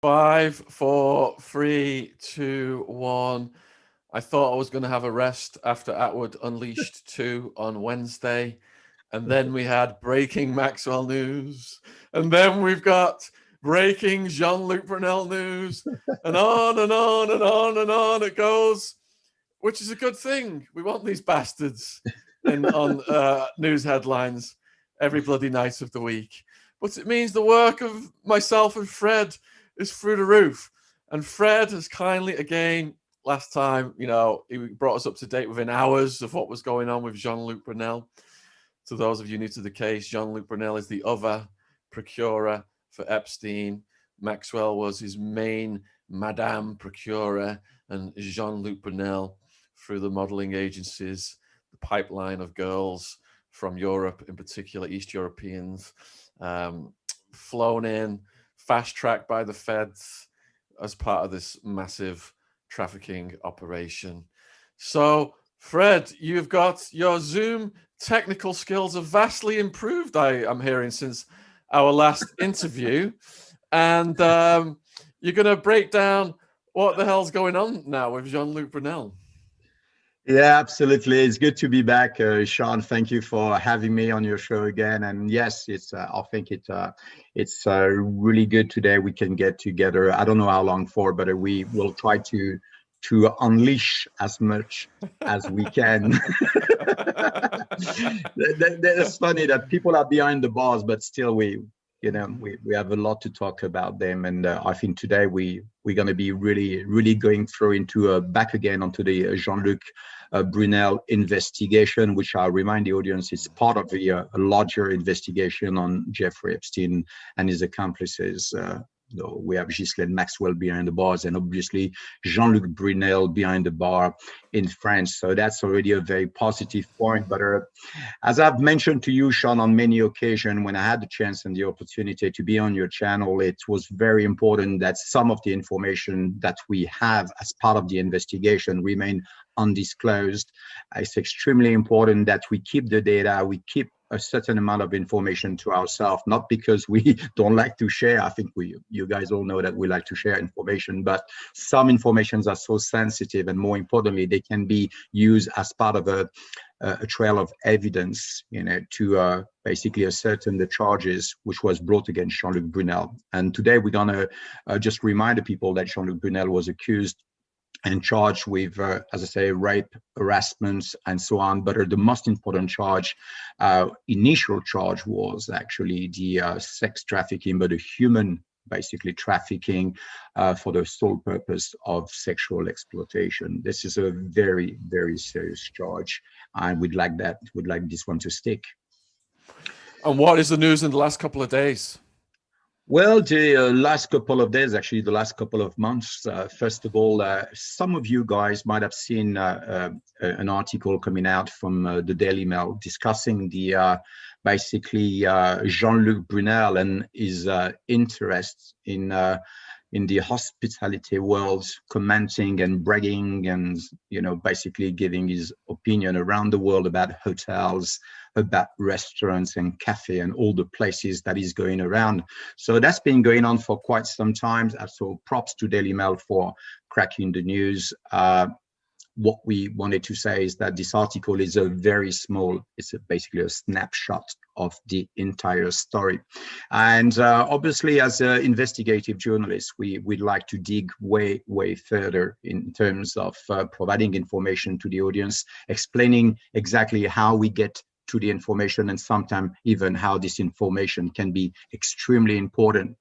Five, four, three, two, one. I thought I was going to have a rest after Attwood Unleashed 2 on Wednesday. And then we had breaking Maxwell news. And then we've got breaking Jean Luc Brunel news. And on and on and on and on it goes, which is a good thing. We want these bastards on news headlines every bloody night of the week. But it means the work of myself and Fred is through the roof. And Fred has kindly, again, last time, he brought us up to date within hours of what was going on with Jean Luc Brunel. To those of you new to the case, Jean Luc Brunel is the other procurer for Epstein. Maxwell was his main Madame procurer, and Jean Luc Brunel, through the modeling agencies, the pipeline of girls from Europe, in particular East Europeans, flown in, fast-tracked by the feds as part of this massive trafficking operation. So, Fred, you've got your Zoom technical skills have vastly improved, I'm hearing, since our last interview. And you're going to break down what the hell's going on now with Jean Luc Brunel. Yeah, absolutely. It's good to be back, Shaun. Thank you for having me on your show again. And yes, I think it's really good today. We can get together. I don't know how long for, but we will try to unleash as much as we can. That's funny that people are behind the bars, but still we have a lot to talk about them. And I think today we're going to be really going through into back again onto the Jean Luc Brunel investigation, which I remind the audience is part of a larger investigation on Jeffrey Epstein and his accomplices. We have Ghislaine Maxwell behind the bars, and obviously Jean Luc Brunel behind the bar in France. So that's already a very positive point. But as I've mentioned to you, Shaun, on many occasions, when I had the chance and the opportunity to be on your channel, it was very important that some of the information that we have as part of the investigation remain undisclosed. It's extremely important that we keep the data, we keep a certain amount of information to ourselves, not because we don't like to share. I think you guys all know that we like to share information, but some informations are so sensitive, and more importantly, they can be used as part of a trail of evidence, to basically ascertain the charges which was brought against Jean Luc Brunel. And today we're gonna just remind the people that Jean Luc Brunel was accused and charged with, as I say, rape, harassment, and so on. But the most important initial charge was actually the sex trafficking, but the human, basically trafficking for the sole purpose of sexual exploitation. This is a very, very serious charge, and we'd like this one to stick. And what is the news in the last couple of days? Well, the last couple of days, actually the last couple of months, first of all, some of you guys might have seen an article coming out from the Daily Mail discussing the basically Jean Luc Brunel and his interest in the hospitality world, commenting and bragging and, basically giving his opinion around the world about hotels, about restaurants and cafe and all the places that he's going around. So that's been going on for quite some time. So props to Daily Mail for cracking the news. What we wanted to say is that this article is it's basically a snapshot of the entire story. And obviously, as investigative journalists, we'd like to dig way further in terms of providing information to the audience, explaining exactly how we get to the information, and sometimes even how this information can be extremely important.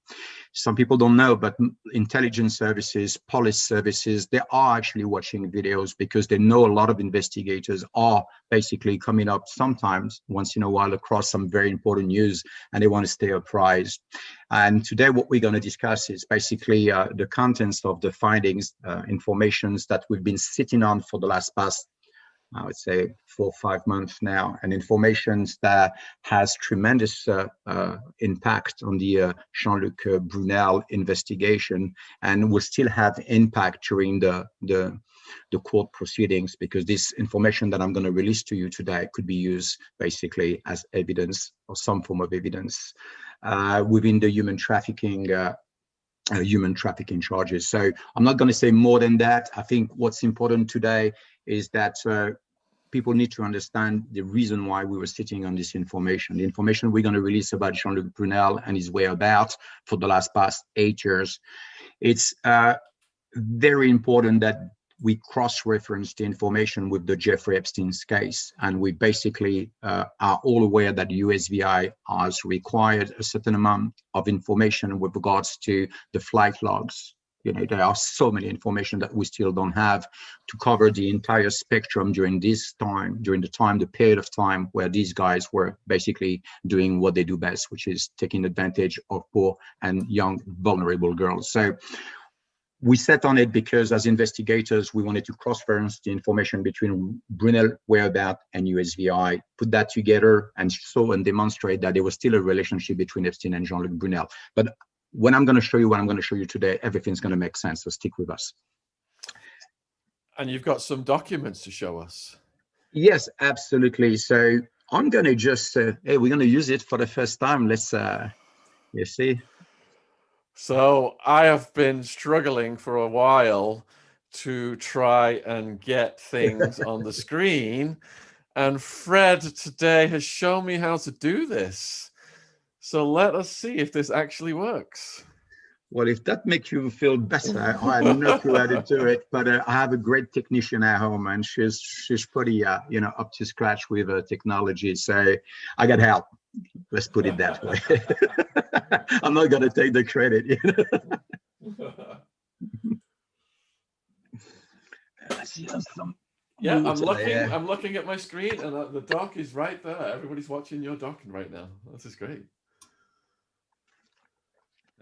Some people don't know, but intelligence services, police services, they are actually watching videos because they know a lot of investigators are basically coming up sometimes once in a while across some very important news, and they want to stay apprised. And today what we're going to discuss is basically the contents of the findings, informations that we've been sitting on for the past I would say 4 or 5 months now, and information that has tremendous impact on the Jean-Luc Brunel investigation, and will still have impact during the court proceedings, because this information that I'm going to release to you today could be used basically as evidence or some form of evidence within the human trafficking human trafficking charges. So I'm not going to say more than that. I think what's important today is that people need to understand the reason why we were sitting on this information. The information we're going to release about Jean Luc Brunel and his whereabouts for the past 8 years. It's very important that we cross-reference the information with the Jeffrey Epstein's case. And we basically are all aware that the USVI has required a certain amount of information with regards to the flight logs. You know, there are so many information that we still don't have to cover the entire spectrum during this time, the period of time where these guys were basically doing what they do best, which is taking advantage of poor and young, vulnerable girls. So we set on it because as investigators, we wanted to cross-reference the information between Brunel whereabouts and USVI, put that together and show and demonstrate that there was still a relationship between Epstein and Jean Luc Brunel. But when I'm going to show you what I'm going to show you today, everything's going to make sense. So stick with us. And you've got some documents to show us. Yes, absolutely. So I'm going to just, hey, we're going to use it for the first time. Let's see. So I have been struggling for a while to try and get things on the screen. And Fred today has shown me how to do this. So let us see if this actually works. Well, if that makes you feel better, I have no clue how to do it, but I have a great technician at home, and she's pretty, up to scratch with technology. So I got help. Let's put it that way. I'm not going to take the credit. Yeah, I'm looking at my screen, and the doc is right there. Everybody's watching your doc right now. This is great.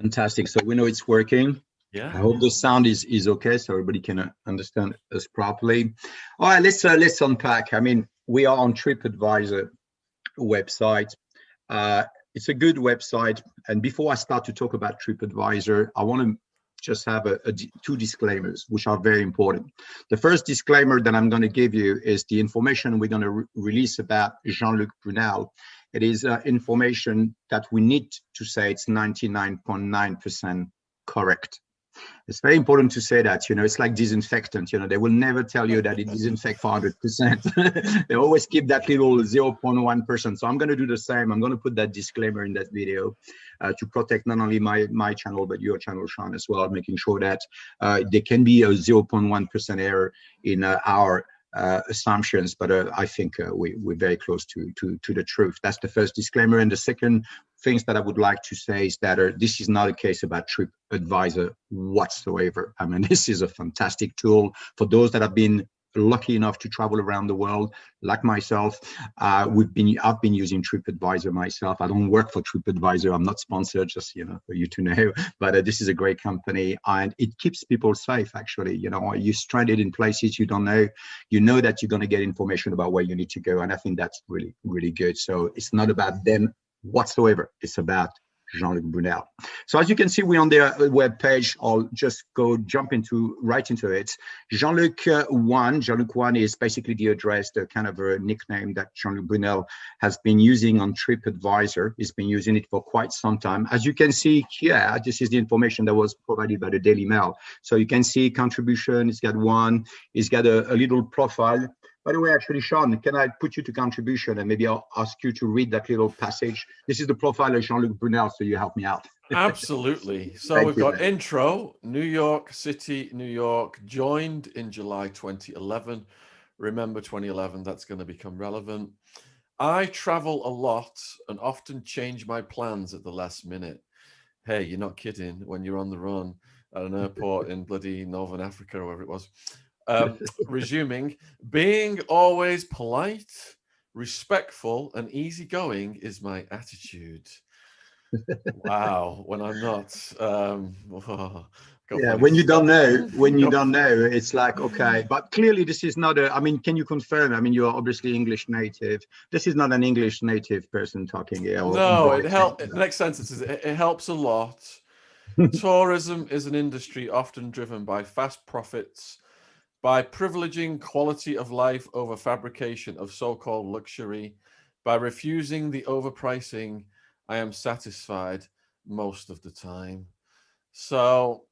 Fantastic. So we know it's working. Yeah. I hope the sound is okay, so everybody can understand us properly. All right, let's unpack. I mean, we are on TripAdvisor website. It's a good website. And before I start to talk about TripAdvisor, I want to just have two disclaimers, which are very important. The first disclaimer that I'm going to give you is the information we're going to release about Jean Luc Brunel. It is information that we need to say it's 99.9% correct. It's very important to say that, it's like disinfectant, they will never tell you that it disinfects 100%. They always keep that little 0.1%. So I'm going to do the same. I'm going to put that disclaimer in that video to protect not only my channel, but your channel, Shaun, as well, making sure that there can be a 0.1% error in our assumptions, but I think we're very close to the truth. That's the first disclaimer. And the second things that I would like to say is that this is not a case about TripAdvisor whatsoever. I mean, this is a fantastic tool for those that have been lucky enough to travel around the world, like myself. I've been using TripAdvisor myself. I don't work for TripAdvisor. I'm not sponsored, just for you to know. But this is a great company, and it keeps people safe. Actually, you're stranded in places you don't know. You know that you're going to get information about where you need to go, and I think that's really, really good. So it's not about them whatsoever. It's about Jean Luc Brunel. So as you can see, we're on their web page. I'll just jump right into it. Jean Luc 1 is basically the address, the kind of a nickname that Jean Luc Brunel has been using on TripAdvisor. He's been using it for quite some time. As you can see here, this is the information that was provided by the Daily Mail. So you can see contribution. He's got one. He's got a little profile. By the way, actually, Shaun, can I put you to contribution and maybe I'll ask you to read that little passage? This is the profile of Jean-Luc Brunel, so you help me out. Absolutely. So we've got intro, New York City, New York, joined in July 2011. Remember 2011, that's going to become relevant. I travel a lot and often change my plans at the last minute. Hey, you're not kidding when you're on the run at an airport in bloody Northern Africa or wherever it was. Resuming, being always polite, respectful, and easygoing is my attitude. Wow, when I'm not. When you don't know, it's like, okay. But clearly, this is not I mean, can you confirm? I mean, you're obviously English native. This is not an English native person talking here. No, it makes sense. It helps a lot. Tourism is an industry often driven by fast profits, by privileging quality of life over fabrication of so-called luxury, by refusing the overpricing. I am satisfied most of the time. So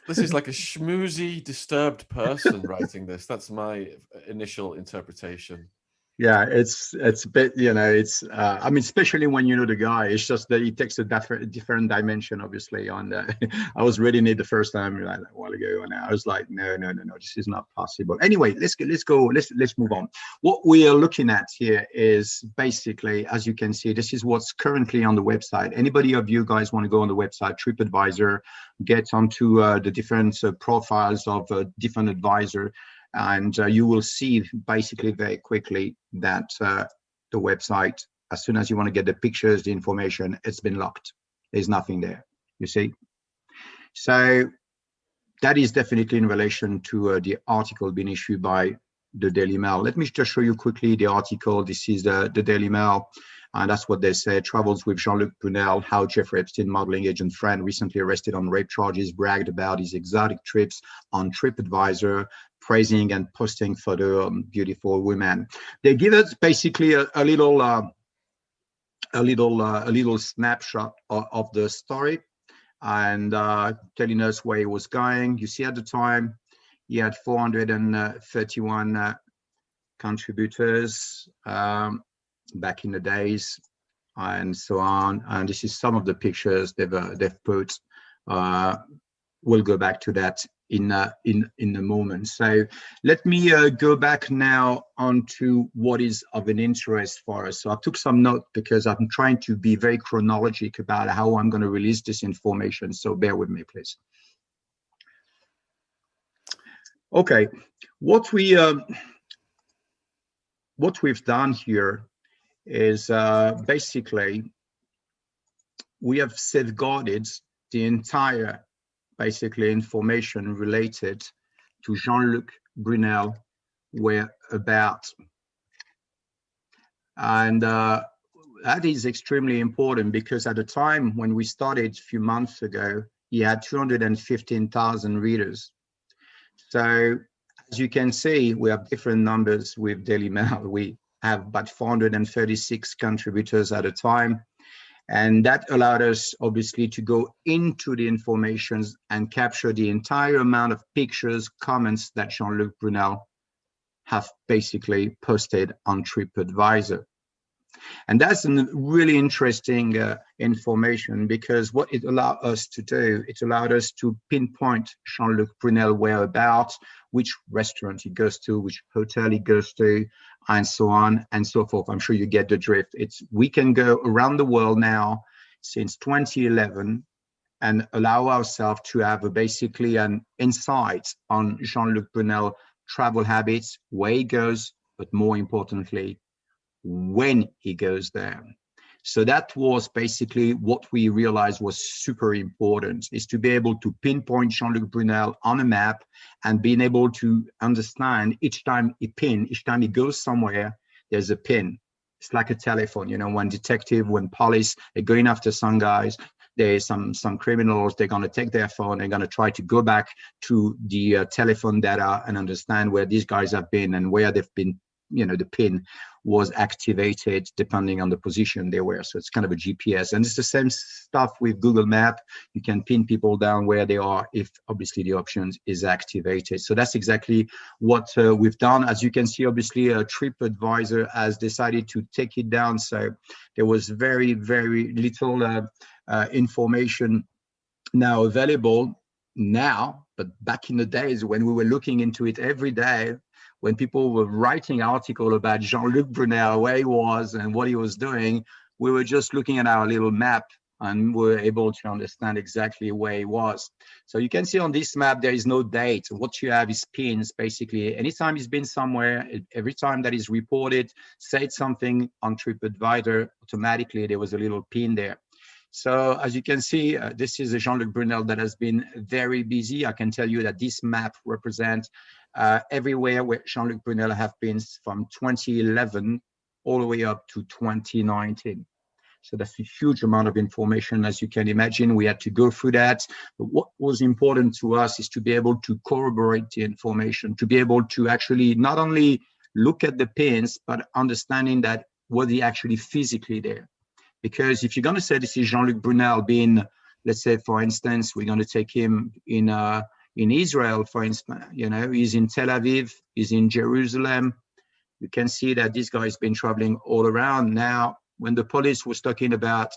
this is like a schmoozy, disturbed person writing this. That's my initial interpretation. Yeah, it's a bit, you know, it's I mean, especially when you know the guy, it's just that he takes a different dimension, obviously. On I was reading it the first time like a while ago, and I was like, no, this is not possible. Anyway, let's move on. What we are looking at here is basically, as you can see, this is what's currently on the website. Anybody of you guys want to go on the website, TripAdvisor, get onto the different profiles of different advisor, and you will see basically very quickly that the website, as soon as you want to get the pictures, the information, it's been locked. There's nothing there, you see. So that is definitely in relation to the article being issued by the Daily Mail. Let me just show you quickly the article. This is the Daily Mail, and that's what they say. Travels with Jean Luc Brunel, how Jeffrey Epstein, modeling agent friend, recently arrested on rape charges, bragged about his exotic trips on TripAdvisor, praising and posting photo of beautiful women. They give us basically a little snapshot of the story, and telling us where he was going. You see, at the time, he had 431 contributors back in the days, and so on. And this is some of the pictures they've put. We'll go back to that in a moment. So let me go back now onto what is of an interest for us. So I took some note because I'm trying to be very chronologic about how I'm going to release this information. So bear with me, please. Okay, what we've done here is basically we have safeguarded the entire basically information related to Jean Luc Brunel whereabouts, and that is extremely important because at the time when we started a few months ago, he had 215,000 readers. So as you can see, we have different numbers with Daily Mail. We have about 436 contributors at a time. And that allowed us, obviously, to go into the information and capture the entire amount of pictures, comments that Jean Luc Brunel have basically posted on TripAdvisor. And that's a really interesting information, because what it allowed us to do, it allowed us to pinpoint Jean Luc Brunel whereabouts, which restaurant he goes to, which hotel he goes to, and so on and so forth. I'm sure you get the drift. We can go around the world now since 2011 and allow ourselves to have basically an insight on Jean Luc Brunel travel habits, where he goes, but more importantly, when he goes there. So that was basically what we realized was super important, is to be able to pinpoint Jean Luc Brunel on a map and being able to understand each time he goes somewhere, there's a pin. It's like a telephone, you know, when police are going after some guys, there's some criminals, they're going to take their phone, they're going to try to go back to the telephone data and understand where these guys have been and where they've been. You know, the pin was activated depending on the position they were. So it's kind of a GPS. And it's the same stuff with Google Map. You can pin people down where they are if obviously the option is activated. So that's exactly what we've done. As you can see, obviously, TripAdvisor has decided to take it down. So there was very, very little information now available now. But back in the days when we were looking into it every day, when people were writing articles about Jean Luc Brunel, where he was and what he was doing, we were just looking at our little map and we were able to understand exactly where he was. So you can see on this map, there is no date. What you have is pins, basically. Anytime he's been somewhere, every time that is reported, said something on TripAdvisor, automatically there was a little pin there. So as you can see, this is a Jean Luc Brunel that has been very busy. I can tell you that this map represents everywhere where Jean Luc Brunel have been from 2011 all the way up to 2019. So that's a huge amount of information, as you can imagine. We had to go through that. But what was important to us is to be able to corroborate the information, to be able to actually not only look at the pins, but understanding that was he actually physically there. Because if you're going to say this is Jean Luc Brunel being let's say, for instance, we're going to take him in Israel, for instance. You know, he's in Tel Aviv, he's in Jerusalem. You can see that this guy has been traveling all around. Now, when the police was talking about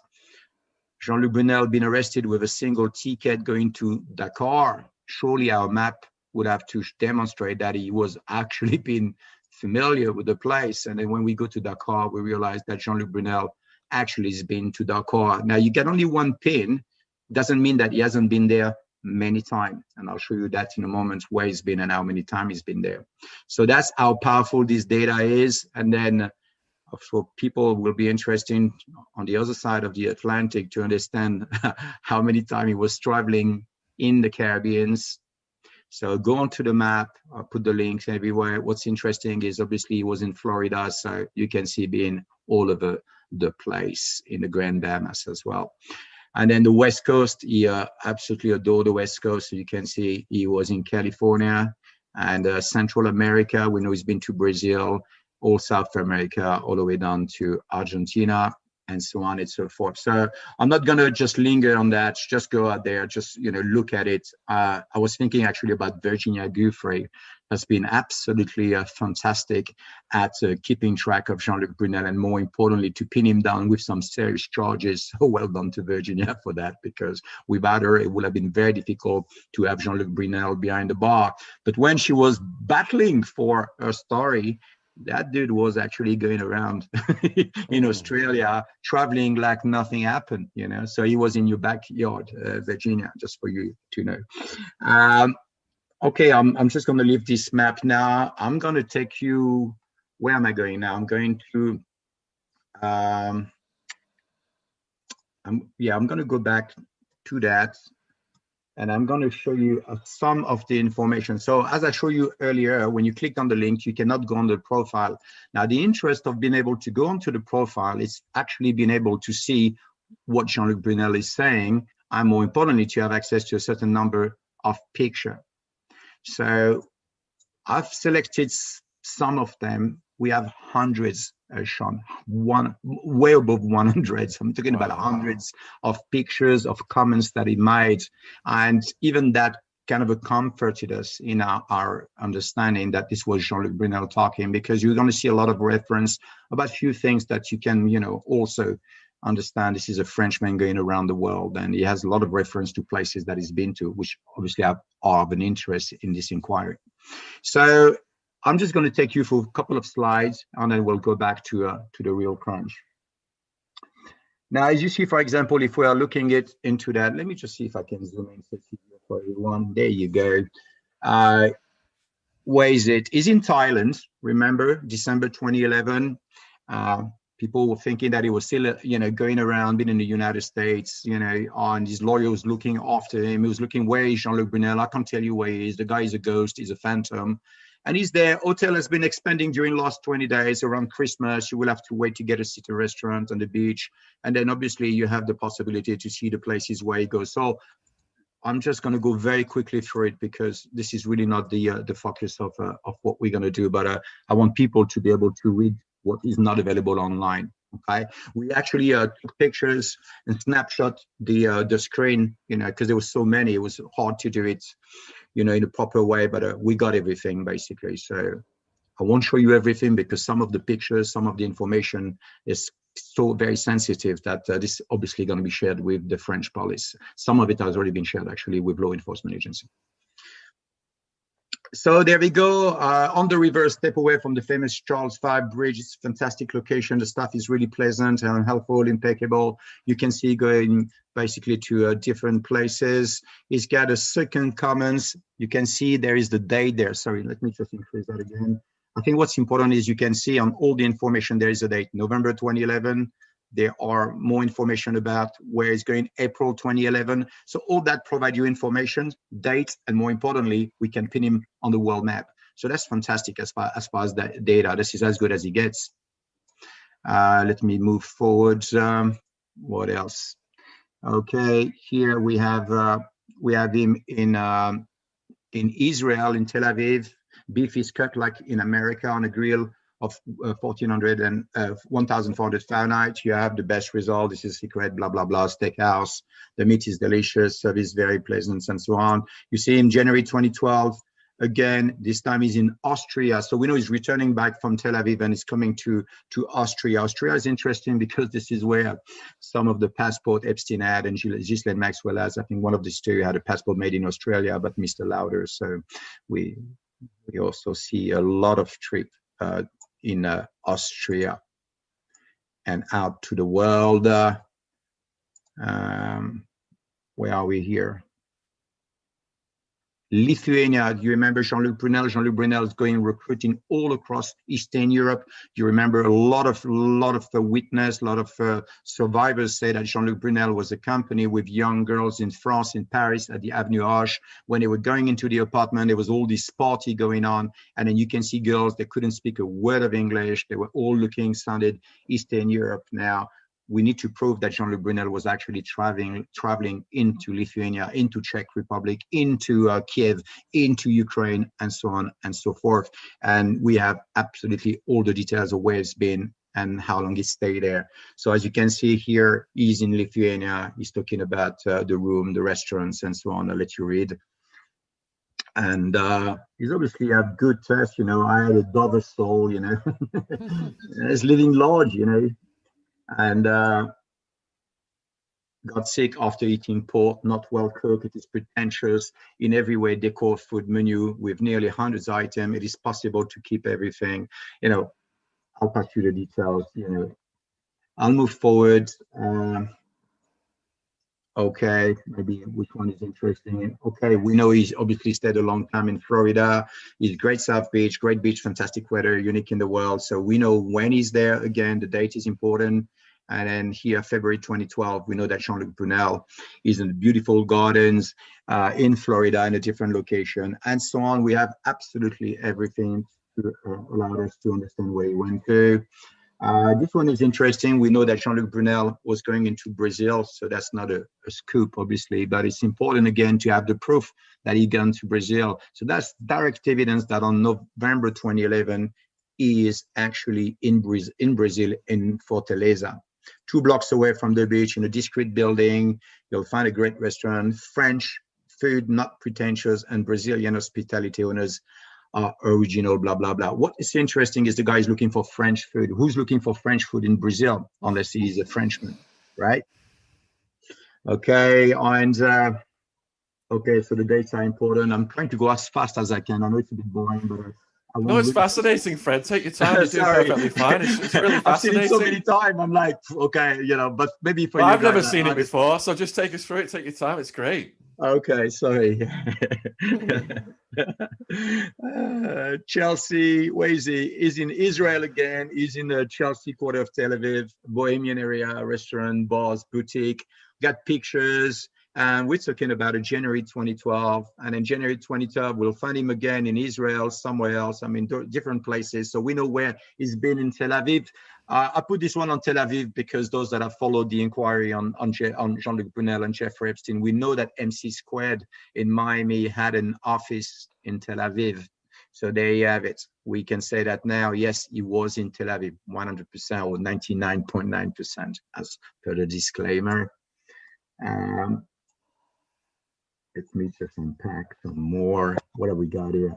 Jean Luc Brunel being arrested with a single ticket going to Dakar, surely our map would have to demonstrate that he was actually being familiar with the place. And then when we go to Dakar, we realize that Jean Luc Brunel actually has been to Dakar. Now, you get only one pin, doesn't mean that he hasn't been there many times. And I'll show you that in a moment, where he's been and how many times he's been there. So that's how powerful this data is. And then for people will be interested on the other side of the Atlantic to understand how many times he was traveling in the Caribbean. So go onto the map, I'll put the links everywhere. What's interesting is obviously he was in Florida, so you can see being all over the place in the Grand Bahamas as well. And then the West Coast, he absolutely adored the West Coast. So you can see he was in California and Central America. We know he's been to Brazil, all South America, all the way down to Argentina, and so on and so forth. So I'm not going to just linger on that. Just go out there, just, you know, look at it. I was thinking actually about Virginia Giuffre, has been absolutely fantastic at keeping track of Jean Luc Brunel, and more importantly, to pin him down with some serious charges. So well done to Virginia for that, because without her, it would have been very difficult to have Jean Luc Brunel behind the bar. But when she was battling for her story, that dude was actually going around in Australia, traveling like nothing happened, you know. So he was in your backyard, Virginia, just for you to know. Okay, I'm just going to leave this map now. I'm going to take you, where am I going now? I'm going to, I'm going to go back to that. And I'm going to show you some of the information. So as I showed you earlier, when you click on the link, you cannot go on the profile. Now, the interest of being able to go onto the profile is actually being able to see what Jean Luc Brunel is saying, and more importantly, to have access to a certain number of pictures. So I've selected some of them. We have hundreds, Shaun, way above 100. I'm talking about hundreds of pictures, of comments that he made. And even that kind of comforted us in our understanding that this was Jean Luc Brunel talking, because you're going to see a lot of reference about a few things that you can, you know, also understand. This is a Frenchman going around the world, and he has a lot of reference to places that he's been to, which obviously are of an interest in this inquiry. So I'm just going to take you for a couple of slides, and then we'll go back to the real crunch. Now, as you see, for example, if we are looking into that, let me just see if I can zoom in for everyone. There you go. Where is it? It's in Thailand. Remember, December 2011. People were thinking that he was still, you know, going around, being in the United States, you know, and his lawyer was looking after him. He was looking, where is Jean Luc Brunel? I can't tell you where he is. The guy is a ghost. He's a phantom. And he's there. Hotel has been expanding during the last 20 days. Around Christmas, you will have to wait to get a city restaurant on the beach. And then obviously you have the possibility to see the places where he goes. So I'm just going to go very quickly through it, because this is really not the focus of what we're going to do. But I want people to be able to read what is not available online. Okay, we actually took pictures and snapshot the screen, you know, because there was so many. It was hard to do it, you know, in a proper way. But we got everything basically. So I won't show you everything, because some of the pictures, some of the information is so very sensitive that this is obviously going to be shared with the French police. Some of it has already been shared actually with law enforcement agency. So there we go, on the river, step away from the famous Charles V Bridge. It's a fantastic location. The staff is really pleasant and helpful, impeccable. You can see going basically to different places. He's got a second comments. You can see there is the date there. Sorry, let me just increase that again. I think what's important is you can see on all the information, there is a date, November 2011. There are more information about where it's going, April 2011. So all that provide you information, date, and more importantly, we can pin him on the world map. So that's fantastic as far as that data. This is as good as it gets. Let me move forward. What else? Okay, here we have him in Israel, in Tel Aviv. Beef is cut like in America on a grill of 1,400 Fahrenheit. You have the best result. This is secret, blah, blah, blah, steakhouse. The meat is delicious, service very pleasant, and so on. You see in January 2012, again, this time he's in Austria. So we know he's returning back from Tel Aviv and he's coming to Austria. Austria is interesting because this is where some of the passport Epstein had and Ghislaine Maxwell has. I think one of these two had a passport made in Australia, but Mr. Lauder. So we also see a lot of trip in Austria and out to the world. Where are we here? Lithuania. Do you remember Jean Luc Brunel? Jean Luc Brunel is going recruiting all across Eastern Europe. You remember a lot of witness, a lot of survivors say that Jean Luc Brunel was accompanied with young girls in France, in Paris, at the Avenue Arche. When they were going into the apartment, there was all this party going on, and then you can see girls that couldn't speak a word of English. They were all sounded Eastern Europe. Now, we need to prove that Jean Luc Brunel was actually traveling into Lithuania, into Czech Republic, into Kiev, into Ukraine, and so on and so forth. And we have absolutely all the details of where it's been and how long he stayed there. So as you can see here, he's in Lithuania. He's talking about the room, the restaurants, and so on. I'll let you read. And he's obviously have good tests. You know, I had a Dover soul, you know, he's living large, you know. And got sick after eating pork, not well cooked. It is pretentious in every way. Decor food menu with nearly 100 items. It is possible to keep everything. You know, I'll pass you the details. You know, I'll move forward. Okay, maybe which one is interesting? Okay, we know he's obviously stayed a long time in Florida. He's great South Beach, great beach, fantastic weather, unique in the world. So we know when he's there. Again, the date is important. And then here, February 2012, we know that Jean Luc Brunel is in the beautiful gardens in Florida in a different location, and so on. We have absolutely everything to allow us to understand where he went to. This one is interesting. We know that Jean Luc Brunel was going into Brazil, so that's not a scoop, obviously, but it's important again to have the proof that he gone to Brazil. So that's direct evidence that on November 2011, he is actually in Brazil, in Fortaleza. 2 blocks away from the beach, in a discreet building. You'll find a great restaurant, French food, not pretentious, and Brazilian hospitality owners are original, blah, blah, blah. What is interesting is the guy is looking for French food. Who's looking for French food in Brazil, unless he's a Frenchman, right? Okay, and okay, so the dates are important. I'm trying to go as fast as I can. I know it's a bit boring, but no, it's fascinating, Fred. Take your time. You're doing perfectly fine. It's really fascinating. I've seen it so many times. I'm like, okay, you know, but maybe for you. I've never seen it before, so just take us through it. Take your time. It's great. Okay, sorry. Chelsea, where is he? He's in Israel again. He's in the Chelsea quarter of Tel Aviv, Bohemian area, restaurant, bars, boutique. Got pictures. And we're talking about January 2012. And in January 2012, we'll find him again in Israel, somewhere else. I mean, different places. So we know where he's been in Tel Aviv. I put this one on Tel Aviv because those that have followed the inquiry on Jean Luc Brunel and Jeffrey Epstein, we know that MC Squared in Miami had an office in Tel Aviv. So there you have it. We can say that now, yes, he was in Tel Aviv, 100% or 99.9% as per the disclaimer. Let me just unpack some more. What have we got here?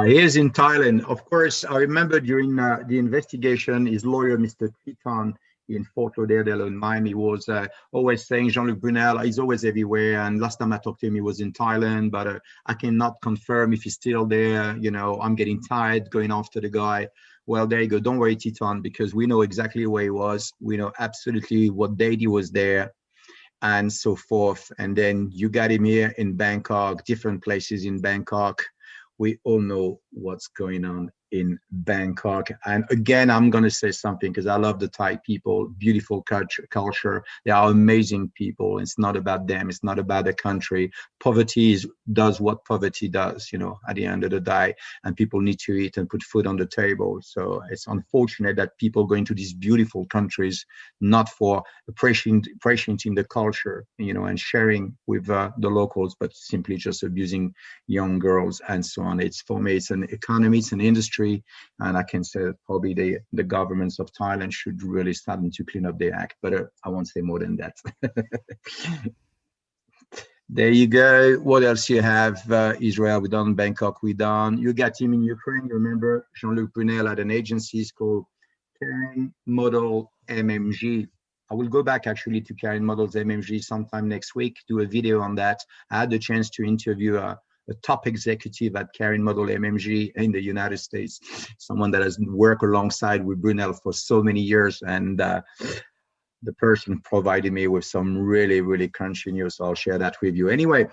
Here's in Thailand. Of course, I remember during the investigation, his lawyer, Mr. Titon, in Fort Lauderdale in Miami, was always saying Jean Luc Brunel is always everywhere. And last time I talked to him, he was in Thailand, but I cannot confirm if he's still there. You know, I'm getting tired going after the guy. Well, there you go. Don't worry, Titon, because we know exactly where he was. We know absolutely what date he was there, and so forth. And then you got him here in Bangkok, different places in Bangkok. We all know what's going on in Bangkok. And again, I'm going to say something because I love the Thai people, beautiful culture. They are amazing people. It's not about them. It's not about the country. Poverty does what poverty does, you know, at the end of the day, and people need to eat and put food on the table. So it's unfortunate that people go into these beautiful countries, not for appreciating the culture, you know, and sharing with the locals, but simply just abusing young girls and so on. It's, for me, it's an economy, it's an industry. industry. And I can say that probably the governments of Thailand should really start to clean up their act, but I won't say more than that. There you go. What else you have? Israel, we done. Bangkok, we done. You got him in Ukraine. You remember Jean Luc Brunel had an agency called Karen Model MMG. I will go back actually to Karen Models MMG sometime next week, do a video on that. I had the chance to interview a top executive at Karen Model MMG in the United States, someone that has worked alongside with Brunel for so many years. And the person provided me with some really, really crunchy news. So I'll share that with you. Anyway,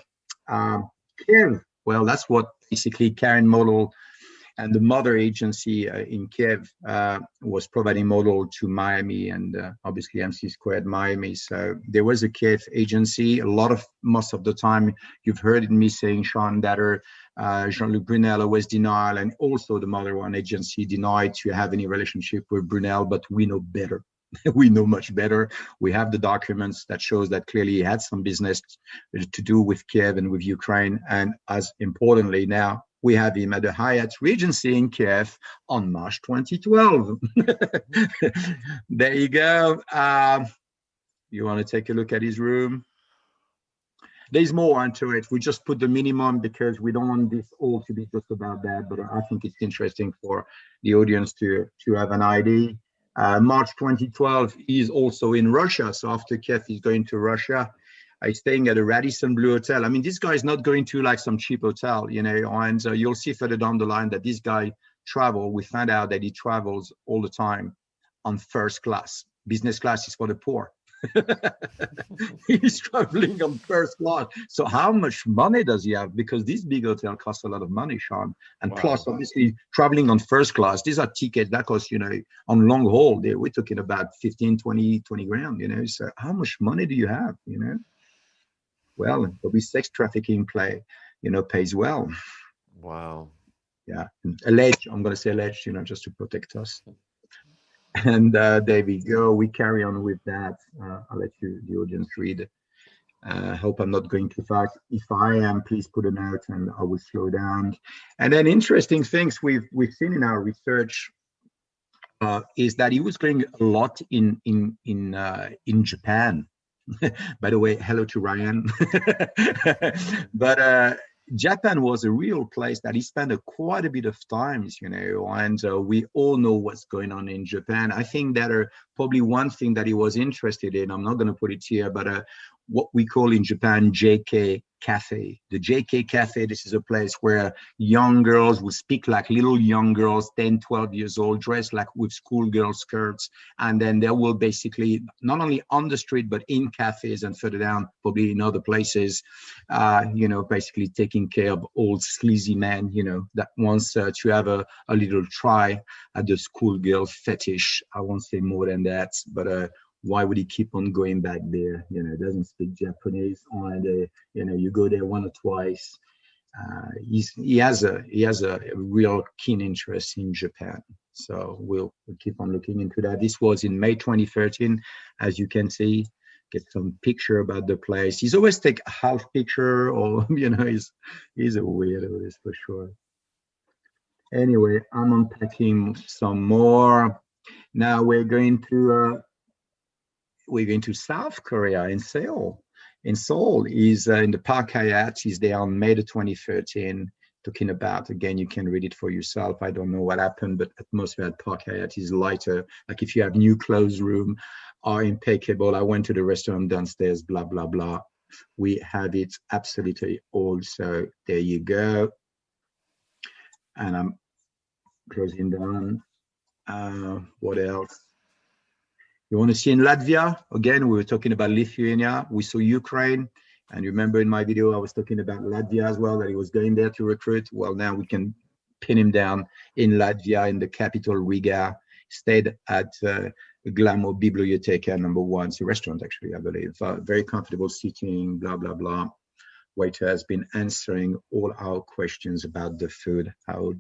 Kiev, well, that's what basically Karen Model and the mother agency in Kiev was providing model to Miami and obviously MC Squared Miami. So there was a Kiev agency. Most of the time, you've heard me saying, Shaun, that Jean Luc Brunel always denied, and also the mother one agency denied to have any relationship with Brunel, but we know better. We know much better. We have the documents that shows that clearly he had some business to do with Kiev and with Ukraine. And as importantly now, we have him at the Hyatt Regency in Kiev on March 2012. There you go. You want to take a look at his room? There's more into it. We just put the minimum because we don't want this all to be just about that. But I think it's interesting for the audience to have an idea. March 2012, he's also in Russia. So after Kiev, he's going to Russia. He's staying at a Radisson Blue Hotel. I mean, this guy is not going to like some cheap hotel, you know, and you'll see further down the line that this guy we found out that he travels all the time on first class. Business class is for the poor. He's traveling on first class. So how much money does he have? Because this big hotel costs a lot of money, Shaun. And wow. Plus, obviously, traveling on first class, these are tickets that cost, you know, on long haul, we're talking about 15, 20 grand, you know. So how much money do you have, you know? Well, probably sex trafficking pays well. Wow. Yeah. Alleged, I'm going to say alleged, you know, just to protect us. And there we go. We carry on with that. I'll let the audience read. Hope I'm not going too fast. If I am, please put a note and I will slow down. And then interesting things we've seen in our research is that he was going a lot in Japan. By the way, hello to Ryan. But Japan was a real place that he spent quite a bit of times, you know, and we all know what's going on in Japan. I think that probably one thing that he was interested in, I'm not going to put it here, but what we call in Japan JK Cafe. The JK Cafe, this is a place where young girls will speak like little young girls, 10, 12 years old, dressed like with schoolgirl skirts. And then they will basically, not only on the street, but in cafes and further down, probably in other places, you know, basically taking care of old sleazy men, you know, that wants to have a little try at the schoolgirl fetish. I won't say more than that, but why would he keep on going back there? You know, doesn't speak Japanese, and you know, you go there one or twice. He has a real keen interest in Japan. So we'll keep on looking into that. This was in May 2013, as you can see. Get some picture about the place. He's always take a half picture, or you know, he's a weirdo, this for sure. Anyway, I'm unpacking some more. Now we're going to South Korea in Seoul. In Seoul, he's in the Park Hyatt. He's there on May 2013, talking about, again, you can read it for yourself. I don't know what happened, but atmosphere at Park Hyatt is lighter. Like if you have new clothes room are impeccable. I went to the restaurant downstairs, blah, blah, blah. We have it absolutely all. So there you go. And I'm closing down. What else? You want to see in Latvia? Again, we were talking about Lithuania. We saw Ukraine. And remember in my video, I was talking about Latvia as well, that he was going there to recruit. Well, now we can pin him down in Latvia, in the capital, Riga. Stayed at Glamo Biblioteca #1. It's a restaurant, actually, I believe. Very comfortable seating, blah, blah, blah. Waiter has been answering all our questions about the food, how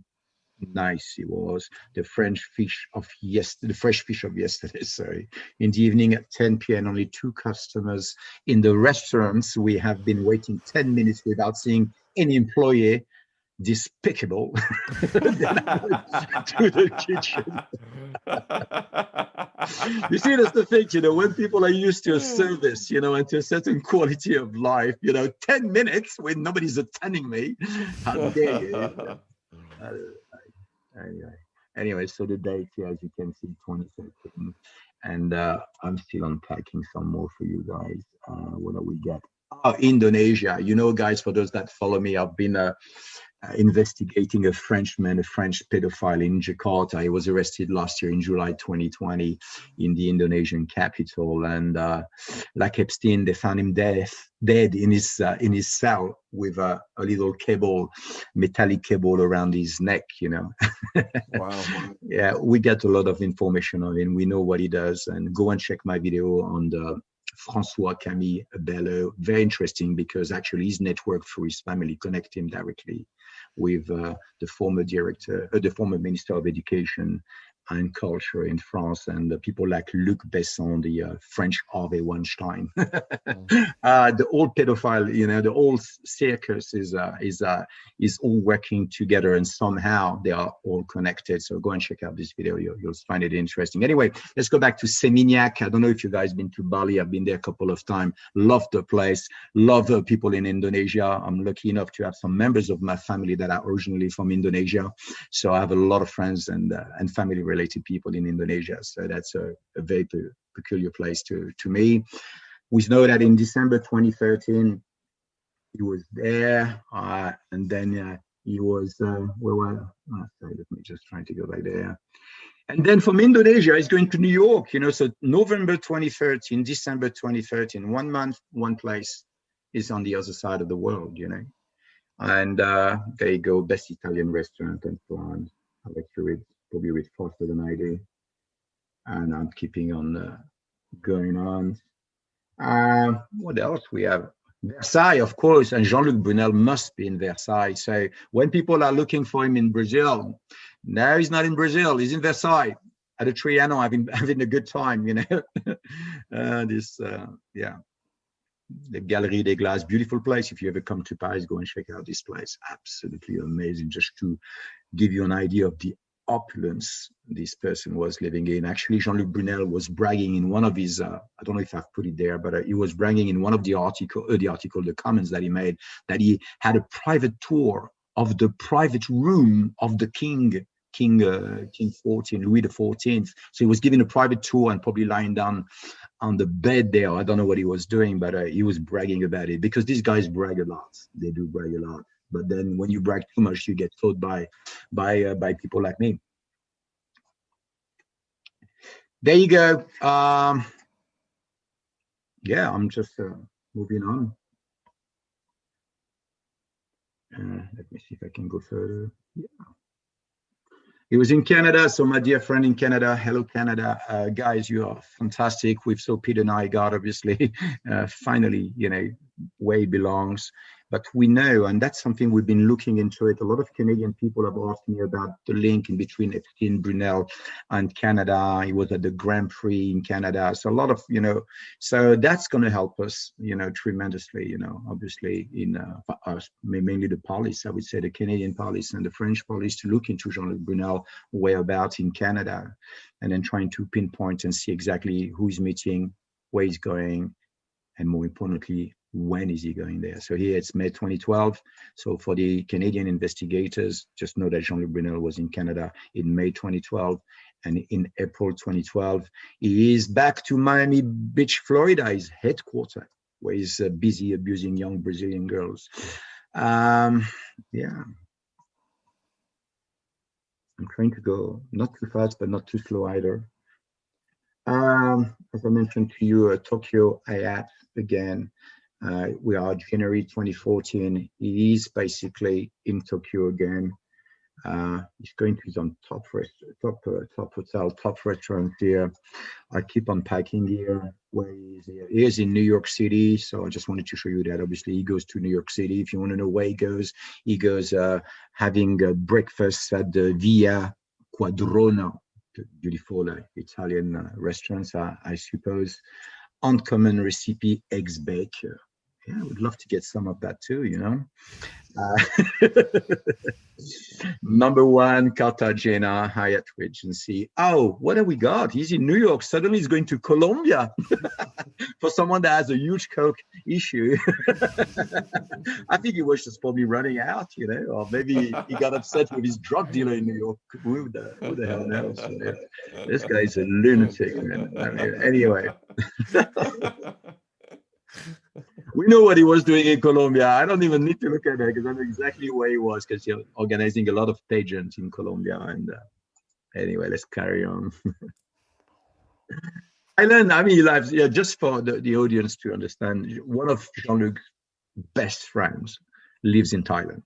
nice it was. The fresh fish of yesterday, sorry. In the evening at 10 p.m, only 2 customers in the restaurants. We have been waiting 10 minutes without seeing any employee. despicable. Then I went to the kitchen. You see, that's the thing, you know, when people are used to a service, you know, and to a certain quality of life, you know, 10 minutes when nobody's attending me, how dare you? Anyway, so the date here, as you can see, 2013, and I'm still unpacking some more for you guys. What do we get? Oh, Indonesia. You know, guys, for those that follow me, I've been investigating a Frenchman, a French pedophile in Jakarta. He was arrested last year in July 2020 in the Indonesian capital. And like Epstein, they found him dead in his cell with a little cable, metallic cable around his neck, you know. Wow. Yeah, we get a lot of information on him. We know what he does. And go and check my video on the François Camille Bello. Very interesting, because actually his network through his family connect him directly with the former Minister of Education and Culture in France, and people like Luc Besson, the French Harvey Weinstein. The old pedophile, you know, the old circus is all working together, and somehow they are all connected. So go and check out this video. You'll find it interesting. Anyway, let's go back to Seminyak. I don't know if you guys been to Bali. I've been there a couple of times. Love the place. Love the people in Indonesia. I'm lucky enough to have some members of my family that are originally from Indonesia. So I have a lot of friends and family related people in Indonesia. So that's a very peculiar place to me. We know that in December 2013, he was there, and then he was, sorry, let me just try to go back there. And then from Indonesia, he's going to New York, you know, so November 2013, December 2013, 1 month, one place is on the other side of the world, you know. And there you go, best Italian restaurant and so on. I'll let you read, probably read faster than I do. And I'm keeping on going on. What else we have? Versailles, of course, and Jean Luc Brunel must be in Versailles. So when people are looking for him in Brazil, no, he's not in Brazil. He's in Versailles at a Trianon, having a good time, you know. Yeah, the Galerie des Glaces, beautiful place. If you ever come to Paris, go and check out this place. Absolutely amazing. Just to give you an idea of the opulence this person was living in. Actually, Jean Luc Brunel was bragging in one of his, I don't know if I've put it there, but he was bragging in one of the comments that he made, that he had a private tour of the private room of the King 14, Louis XIV. So he was giving a private tour and probably lying down on the bed there. I don't know what he was doing, but he was bragging about it, because these guys brag a lot. They do brag a lot. But then when you brag too much, you get taught by people like me. There you go. Yeah, I'm just moving on. Let me see if I can go further. Yeah. He was in Canada, so my dear friend in Canada, hello Canada, guys, you are fantastic. We've so Pete and I got obviously finally, you know, where he belongs. But we know, and that's something we've been looking into it. A lot of Canadian people have asked me about the link in between Epstein, Brunel, and Canada. He was at the Grand Prix in Canada. So a lot of, you know, so that's going to help us, you know, tremendously, you know, obviously in us, mainly the police, I would say the Canadian police and the French police, to look into Jean Luc Brunel whereabouts in Canada, and then trying to pinpoint and see exactly who he's meeting, where he's going, and more importantly, when is he going there? So here it's May 2012. So for the Canadian investigators, just know that Jean Luc Brunel was in Canada in May 2012. And in April 2012, he is back to Miami Beach, Florida, his headquarters, where he's busy abusing young Brazilian girls. Yeah. I'm trying to go not too fast, but not too slow either. As I mentioned to you, Tokyo IAT again. We are January 2014. He is basically in Tokyo again. He's going to his own top hotel, top restaurant here. I keep unpacking here. Where he is here? He is in New York City. So I just wanted to show you that. Obviously, he goes to New York City. If you want to know where he goes having breakfast at the Via Quadrona. Beautiful Italian restaurants, I suppose. Uncommon recipe, eggs bake. Yeah, I would love to get some of that too, you know. Uh, Number one, Cartagena, Hyatt Regency. Oh, what have we got? He's in New York. Suddenly he's going to Colombia for someone that has a huge coke issue. I think he was just probably running out, you know, or maybe he got upset with his drug dealer in New York. Who the hell knows? So, yeah, this guy's a lunatic, man. I mean, anyway. We know what he was doing in Colombia. I don't even need to look at that because I know exactly where he was because you're organizing a lot of pageants in Colombia. And anyway, let's carry on. Thailand, I mean, yeah, just for the audience to understand, one of Jean Luc's best friends lives in Thailand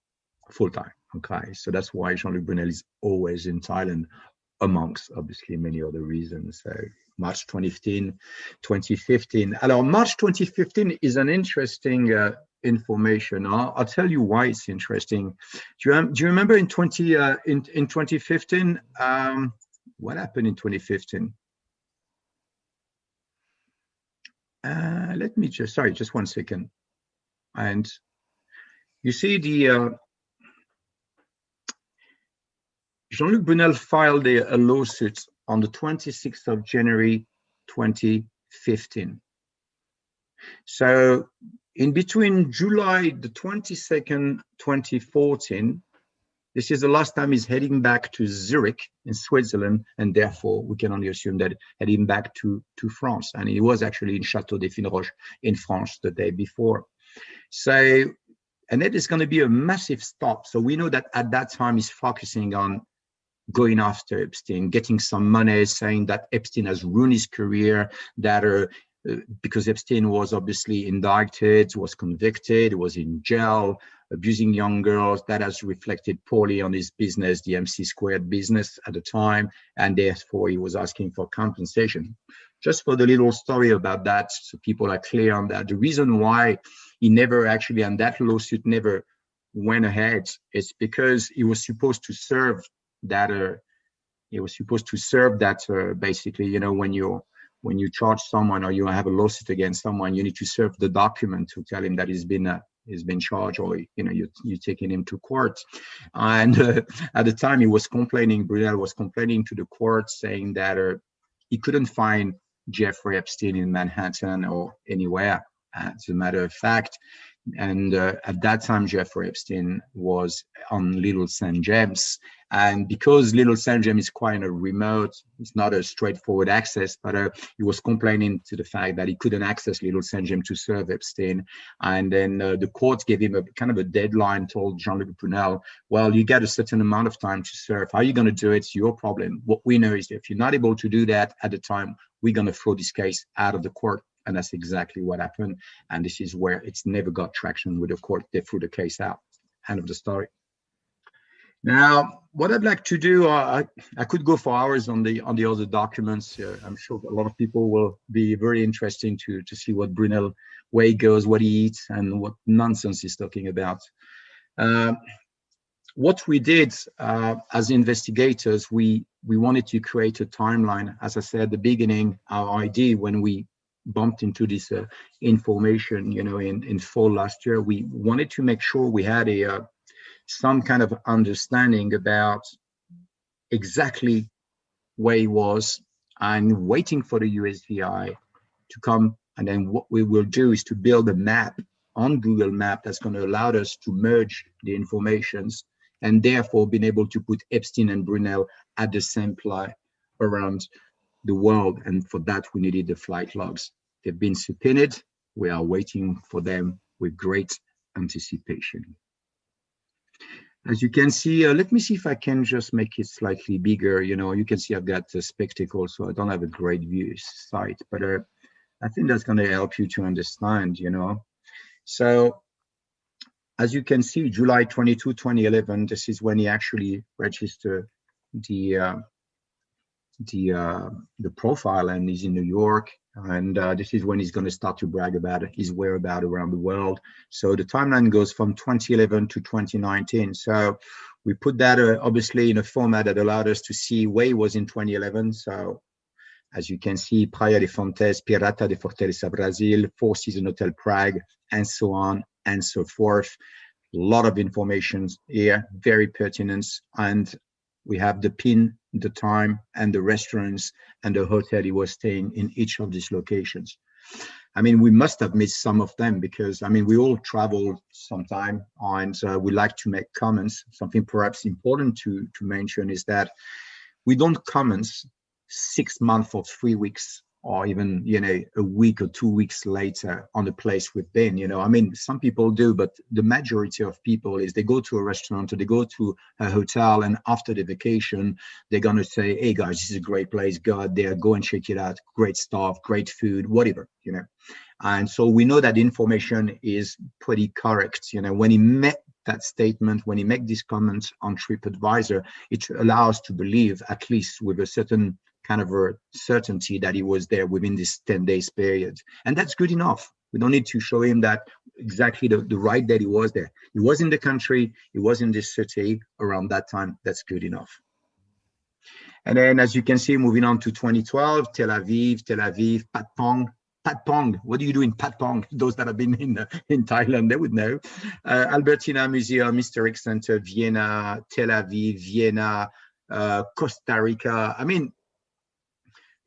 full time. Okay, so that's why Jean Luc Brunel is always in Thailand, amongst obviously many other reasons. So March 2015. Alors, March 2015 is an interesting information. I'll tell you why it's interesting. Do you remember in 2015? What happened in 2015? Let me just one second. And you see the Jean-Luc Brunel filed a lawsuit on the 26th of January 2015. So in between July the 22nd, 2014, this is the last time he's heading back to Zurich in Switzerland, and therefore we can only assume that heading back to France. And he was actually in Château des Fines-Roches in France the day before. So, and it is going to be a massive stop. So we know that at that time he's focusing on going after Epstein, getting some money, saying that Epstein has ruined his career, that because Epstein was obviously indicted, was convicted, was in jail, abusing young girls, that has reflected poorly on his business, the MC² business at the time, and therefore he was asking for compensation. Just for the little story about that, so people are clear on that, the reason why he never actually, and that lawsuit never went ahead, is because he was supposed to serve that, basically, you know, when you charge someone or you have a lawsuit against someone, you need to serve the document to tell him that he's been charged, or you know, you're taking him to court. And at the time Brunel was complaining to the court, saying that he couldn't find Jeffrey Epstein in Manhattan or anywhere, as a matter of fact. And at that time, Jeffrey Epstein was on Little St. James. And because Little St. James is quite a remote, it's not a straightforward access, but he was complaining to the fact that he couldn't access Little St. James to serve Epstein. And then the court gave him a kind of a deadline, told Jean-Luc Brunel, well, you get a certain amount of time to serve. How are you going to do it? It's your problem. What we know is that if you're not able to do that at the time, we're going to throw this case out of the court. And that's exactly what happened. And this is where it's never got traction with the court. They threw the case out. End of the story. Now, what I'd like to do, I could go for hours on the other documents. I'm sure a lot of people will be very interesting to see what Brunel, where he goes, what he eats, and what nonsense he's talking about. What we did as investigators, we wanted to create a timeline. As I said at the beginning, our idea when we bumped into this information, you know, in fall last year, we wanted to make sure we had some kind of understanding about exactly where he was, and waiting for the USVI to come. And then what we will do is to build a map on Google Map that's going to allow us to merge the informations, and therefore being able to put Epstein and Brunel at the same place around the world. And for that, we needed the flight logs. They've been subpoenaed. We are waiting for them with great anticipation. As you can see, let me see if I can just make it slightly bigger. You know, you can see I've got the spectacles, so I don't have a great view sight, but I think that's going to help you to understand, you know. So as you can see, July 22, 2011, this is when he actually registered the profile, and he's in New York. And this is when he's going to start to brag about his whereabouts around the world. So the timeline goes from 2011 to 2019. So we put that obviously in a format that allowed us to see where he was in 2011. So As you can see, Praia de Fontes, Pirata de Fortaleza, Brazil, Four Seasons Hotel Prague, and so on and so forth. A lot of information here, very pertinent. And we have the pin, the time, and the restaurants and the hotel he was staying in each of these locations. I mean, we must have missed some of them because, I mean, we all travel sometime and we like to make comments. Something perhaps important to mention is that we don't comment 6 months or 3 weeks or even, you know, a week or 2 weeks later on the place we've been, you know. I mean, some people do, but the majority of people is they go to a restaurant or they go to a hotel, and after the vacation, they're going to say, hey guys, this is a great place, go out there, go and check it out, great stuff, great food, whatever, you know. And so we know that information is pretty correct. You know, when he met that statement, when he made these comments on TripAdvisor, it allows to believe, at least with a certain kind of a certainty, that he was there within this 10 days period. And that's good enough. We don't need to show him that exactly the right day he was there. He was in the country, he was in this city around that time. That's good enough. And then, as you can see, moving on to 2012, Tel Aviv, Patpong. Patpong, what do you do in Patpong? Those that have been in Thailand, they would know. Albertina Museum, Historic Center, Vienna, Tel Aviv, Vienna, Costa Rica. I mean,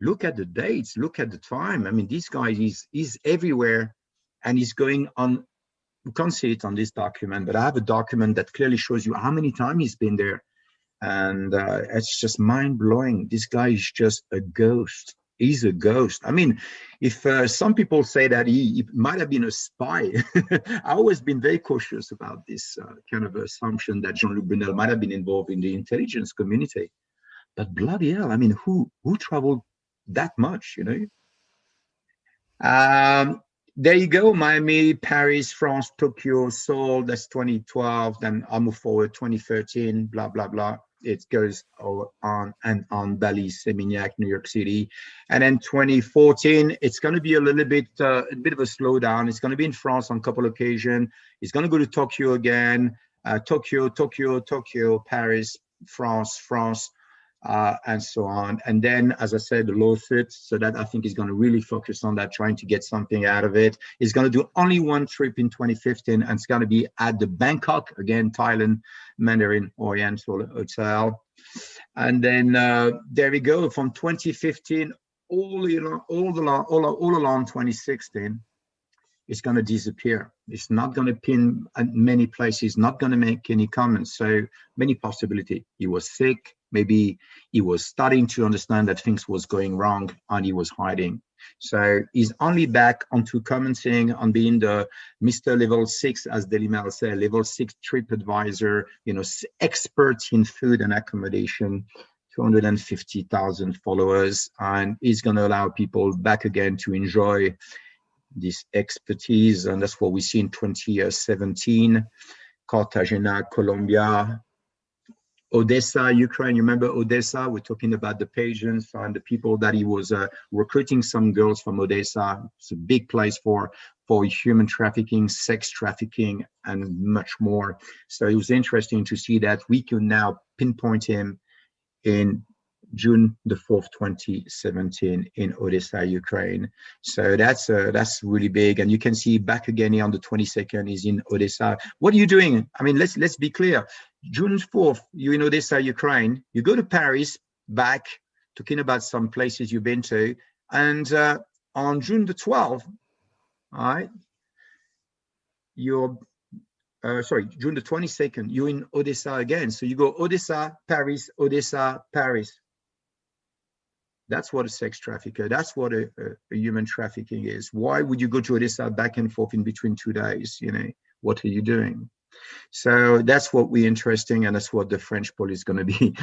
look at the dates, look at the time. I mean, this guy is everywhere, and he's going on. You can't see it on this document, but I have a document that clearly shows you how many times he's been there. And it's just mind-blowing. This guy is just a ghost. He's a ghost. I mean, if some people say that he might have been a spy, I've always been very cautious about this kind of assumption that Jean Luc Brunel might have been involved in the intelligence community. But bloody hell, I mean, who traveled that much, you know? There you go, Miami, Paris, France, Tokyo, Seoul, that's 2012. Then I'll move forward, 2013, blah, blah, blah. It goes on and on, Bali, Seminyak, New York City. And then 2014, it's going to be a little bit, a bit of a slowdown. It's going to be in France on a couple of occasions. It's going to go to Tokyo again, Tokyo, Paris, France, and so on. And then, as I said, the lawsuit, so that I think is going to really focus on that, trying to get something out of it. He's going to do only one trip in 2015, and it's going to be at the Bangkok, again, Thailand, Mandarin Oriental Hotel. And then there we go, from 2015 all along 2016, it's going to disappear. It's not going to pin at many places, not going to make any comments. So many possibilities. He was sick. Maybe he was starting to understand that things was going wrong and he was hiding. So he's only back onto commenting on being the Mr. Level 6, as Daily Mail said, Level 6 TripAdvisor, you know, expert in food and accommodation, 250,000 followers. And he's going to allow people back again to enjoy this expertise. And that's what we see in 2017, Cartagena, Colombia, Odessa, Ukraine. You remember Odessa? We're talking about the patients and the people that he was recruiting some girls from Odessa. It's a big place for human trafficking, sex trafficking, and much more. So it was interesting to see that we can now pinpoint him in June the 4th, 2017 in Odessa, Ukraine. So that's really big. And you can see back again here on the 22nd is in Odessa. What are you doing? I mean, let's be clear. June 4th, you're in Odessa, Ukraine. You go to Paris, back, talking about some places you've been to. And on June the 12th, all right, you're June the 22nd, you're in Odessa again. So you go Odessa, Paris, Odessa, Paris. That's what a sex trafficker, that's what a human trafficking is. Why would you go to Odessa back and forth in between 2 days? You know, what are you doing? So that's what we're interesting, and that's what the French police is going to be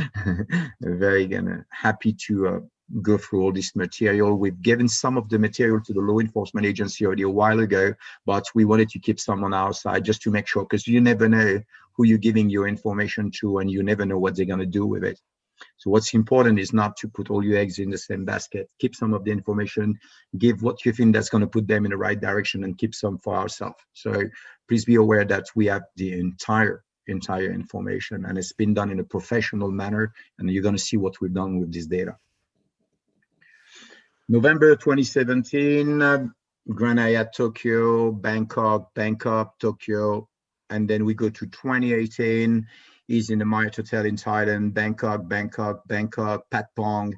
very happy to go through all this material. We've given some of the material to the law enforcement agency already a while ago, but we wanted to keep some on our side just to make sure, because you never know who you're giving your information to, and you never know what they're going to do with it. So what's important is not to put all your eggs in the same basket. Keep some of the information, give what you think that's going to put them in the right direction, and keep some for ourselves. So please be aware that we have the entire information, and it's been done in a professional manner, and you're going to see what we've done with this data. November 2017, Granada, Tokyo, Bangkok, Tokyo, and then we go to 2018. He's in the Marriott Hotel in Thailand, Bangkok, Patpong.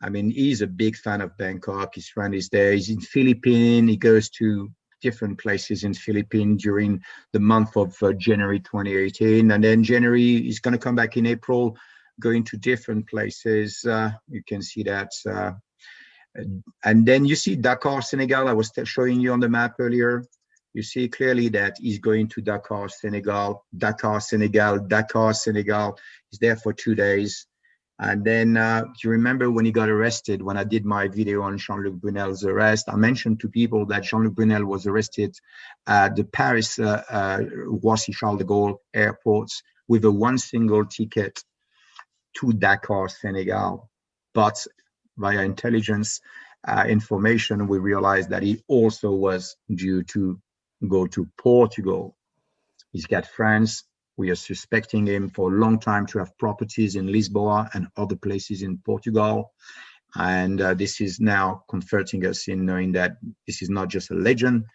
I mean, he's a big fan of Bangkok. His friend is there. He's in Philippines. He goes to different places in Philippines during the month of January 2018. And then January, he's going to come back in April, going to different places. You can see that. And then you see Dakar, Senegal. I was showing you on the map earlier. You see clearly that he's going to Dakar, Senegal. He's there for 2 days. And then do you remember when he got arrested, when I did my video on Jean Luc Brunel's arrest, I mentioned to people that Jean Luc Brunel was arrested at the Paris Roissy Charles de Gaulle airports with a one single ticket to Dakar, Senegal. But via intelligence information, we realized that he also was due to go to Portugal. He's got friends. We are suspecting him for a long time to have properties in Lisboa and other places in Portugal. And this is now comforting us in knowing that this is not just a legend,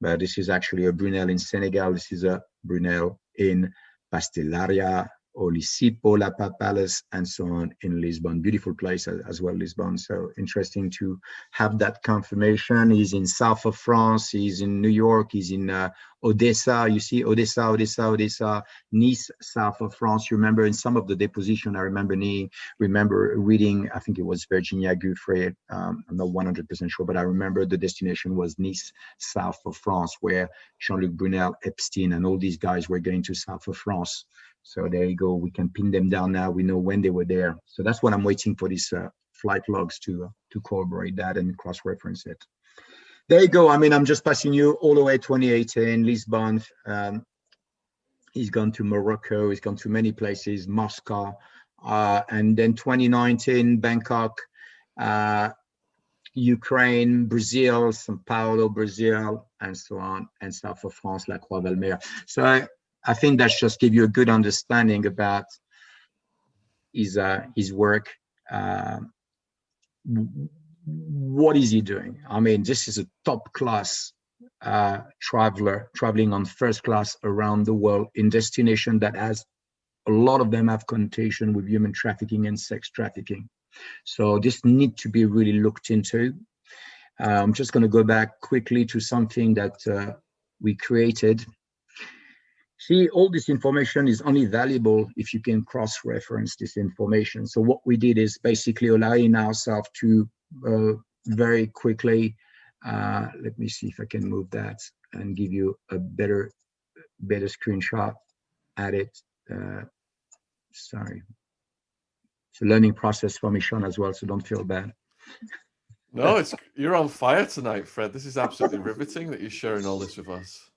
but this is actually a Brunel in Senegal. This is a Brunel in Pastelaria, Olisipo, La Palace, and so on in Lisbon. Beautiful place as well, Lisbon. So interesting to have that confirmation. He's in south of France. He's in New York. He's in Odessa. You see Odessa, Nice, south of France. You remember in some of the deposition, I remember reading, I think it was Virginia Giuffre. I'm not 100% sure, but I remember the destination was Nice, south of France, where Jean-Luc Brunel, Epstein, and all these guys were going to south of France. So there you go. We can pin them down now. We know when they were there. So that's what I'm waiting for these flight logs to corroborate that and cross-reference it. There you go. I mean, I'm just passing you all the way 2018, Lisbon. He's gone to Morocco. He's gone to many places, Moscow. And then 2019, Bangkok, Ukraine, Brazil, Sao Paulo, Brazil, and so on, and south of France, La Croix-Valmer. So I think that just give you a good understanding about his work. What is he doing? I mean, this is a top class traveler traveling on first class around the world in destination that has a lot of them have connotation with human trafficking and sex trafficking. So this need to be really looked into. I'm just going to go back quickly to something that we created. See, all this information is only valuable if you can cross-reference this information. So what we did is basically allowing ourselves to very quickly, let me see if I can move that and give you a better screenshot at it. Sorry. It's a learning process for me, Shaun, as well, so don't feel bad. No, you're on fire tonight, Fred. This is absolutely riveting that you're sharing all this with us.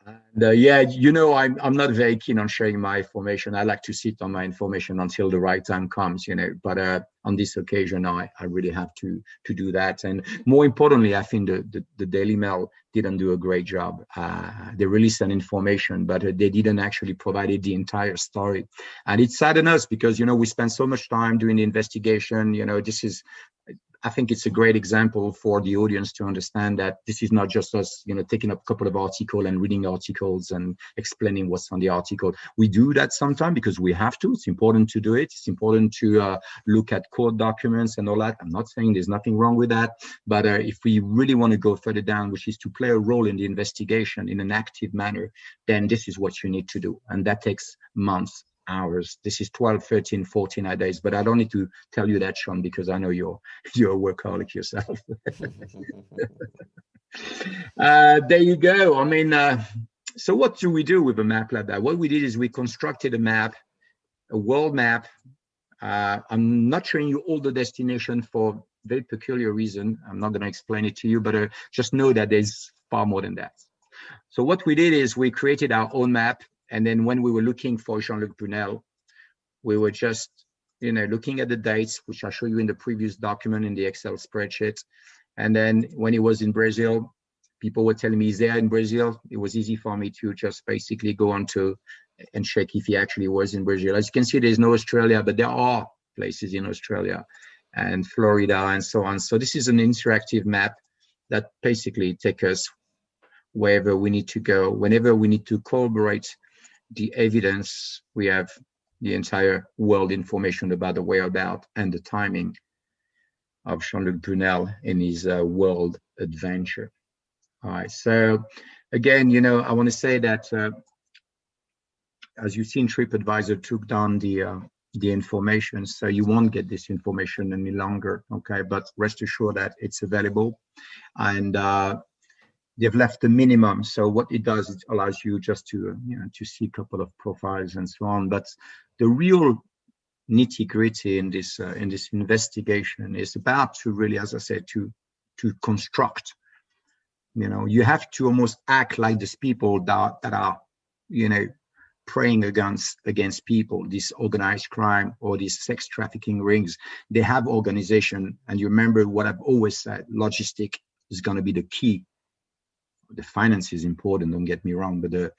And yeah, you know, I'm not very keen on sharing my information. I like to sit on my information until the right time comes, you know. But on this occasion, I really have to do that. And more importantly, I think the Daily Mail didn't do a great job. They released an information, but they didn't actually provide the entire story. And it saddened us because, you know, we spent so much time doing the investigation. You know, I think it's a great example for the audience to understand that this is not just us, you know, taking up a couple of articles and reading articles and explaining what's on the article. We do that sometimes because we have to. It's important to do it. It's important to look at court documents and all that. I'm not saying there's nothing wrong with that, but if we really want to go further down, which is to play a role in the investigation in an active manner, then this is what you need to do. And that takes months, hours. This is 12, 13, 14 days, but I don't need to tell you that, Shaun, because I know you're a workaholic yourself. There you go. I mean, so what do we do with a map like that? What we did is we constructed a map, a world map. I'm not showing you all the destination for very peculiar reason. I'm not going to explain it to you, but just know that there's far more than that. So what we did is we created our own map. And then when we were looking for Jean-Luc Brunel, we were just, you know, looking at the dates, which I show you in the previous document in the Excel spreadsheet. And then when he was in Brazil, people were telling me he's there in Brazil. It was easy for me to just basically go on to and check if he actually was in Brazil. As you can see, there's no Australia, but there are places in Australia. and Florida and so on. So this is an interactive map that basically takes us wherever we need to go. Whenever we need to corroborate the evidence, we have the entire world information about the whereabouts and the timing of Jean Luc Brunel in his world adventure. All right, so again, you know, I want to say that as you've seen, TripAdvisor took down the information, so you won't get this information any longer. Okay, but rest assured that it's available, and they've left the minimum. So what it does, it allows you just to to see a couple of profiles and so on. But the real nitty gritty in this investigation is about to really, as I said, to construct. You know, you have to almost act like these people that are, you know, preying against people, this organized crime or these sex trafficking rings. They have organization, and you remember what I've always said: logistic is going to be the key. The finance is important, don't get me wrong, but the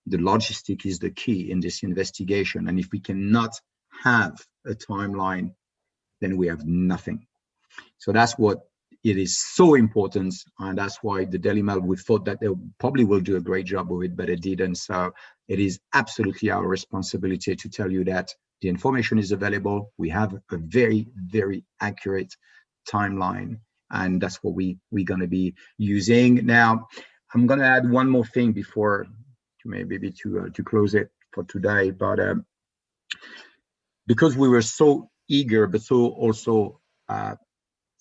logistic is the key in this investigation. And if we cannot have a timeline, then we have nothing. So that's what it is so important, and that's why the Daily Mail, we thought that they probably will do a great job of it, but it didn't. So it is absolutely our responsibility to tell you that the information is available. We have a very, very accurate timeline, and that's what we're going to be using. Now, I'm going to add one more thing before maybe to close it for today, but because we were so eager, but so also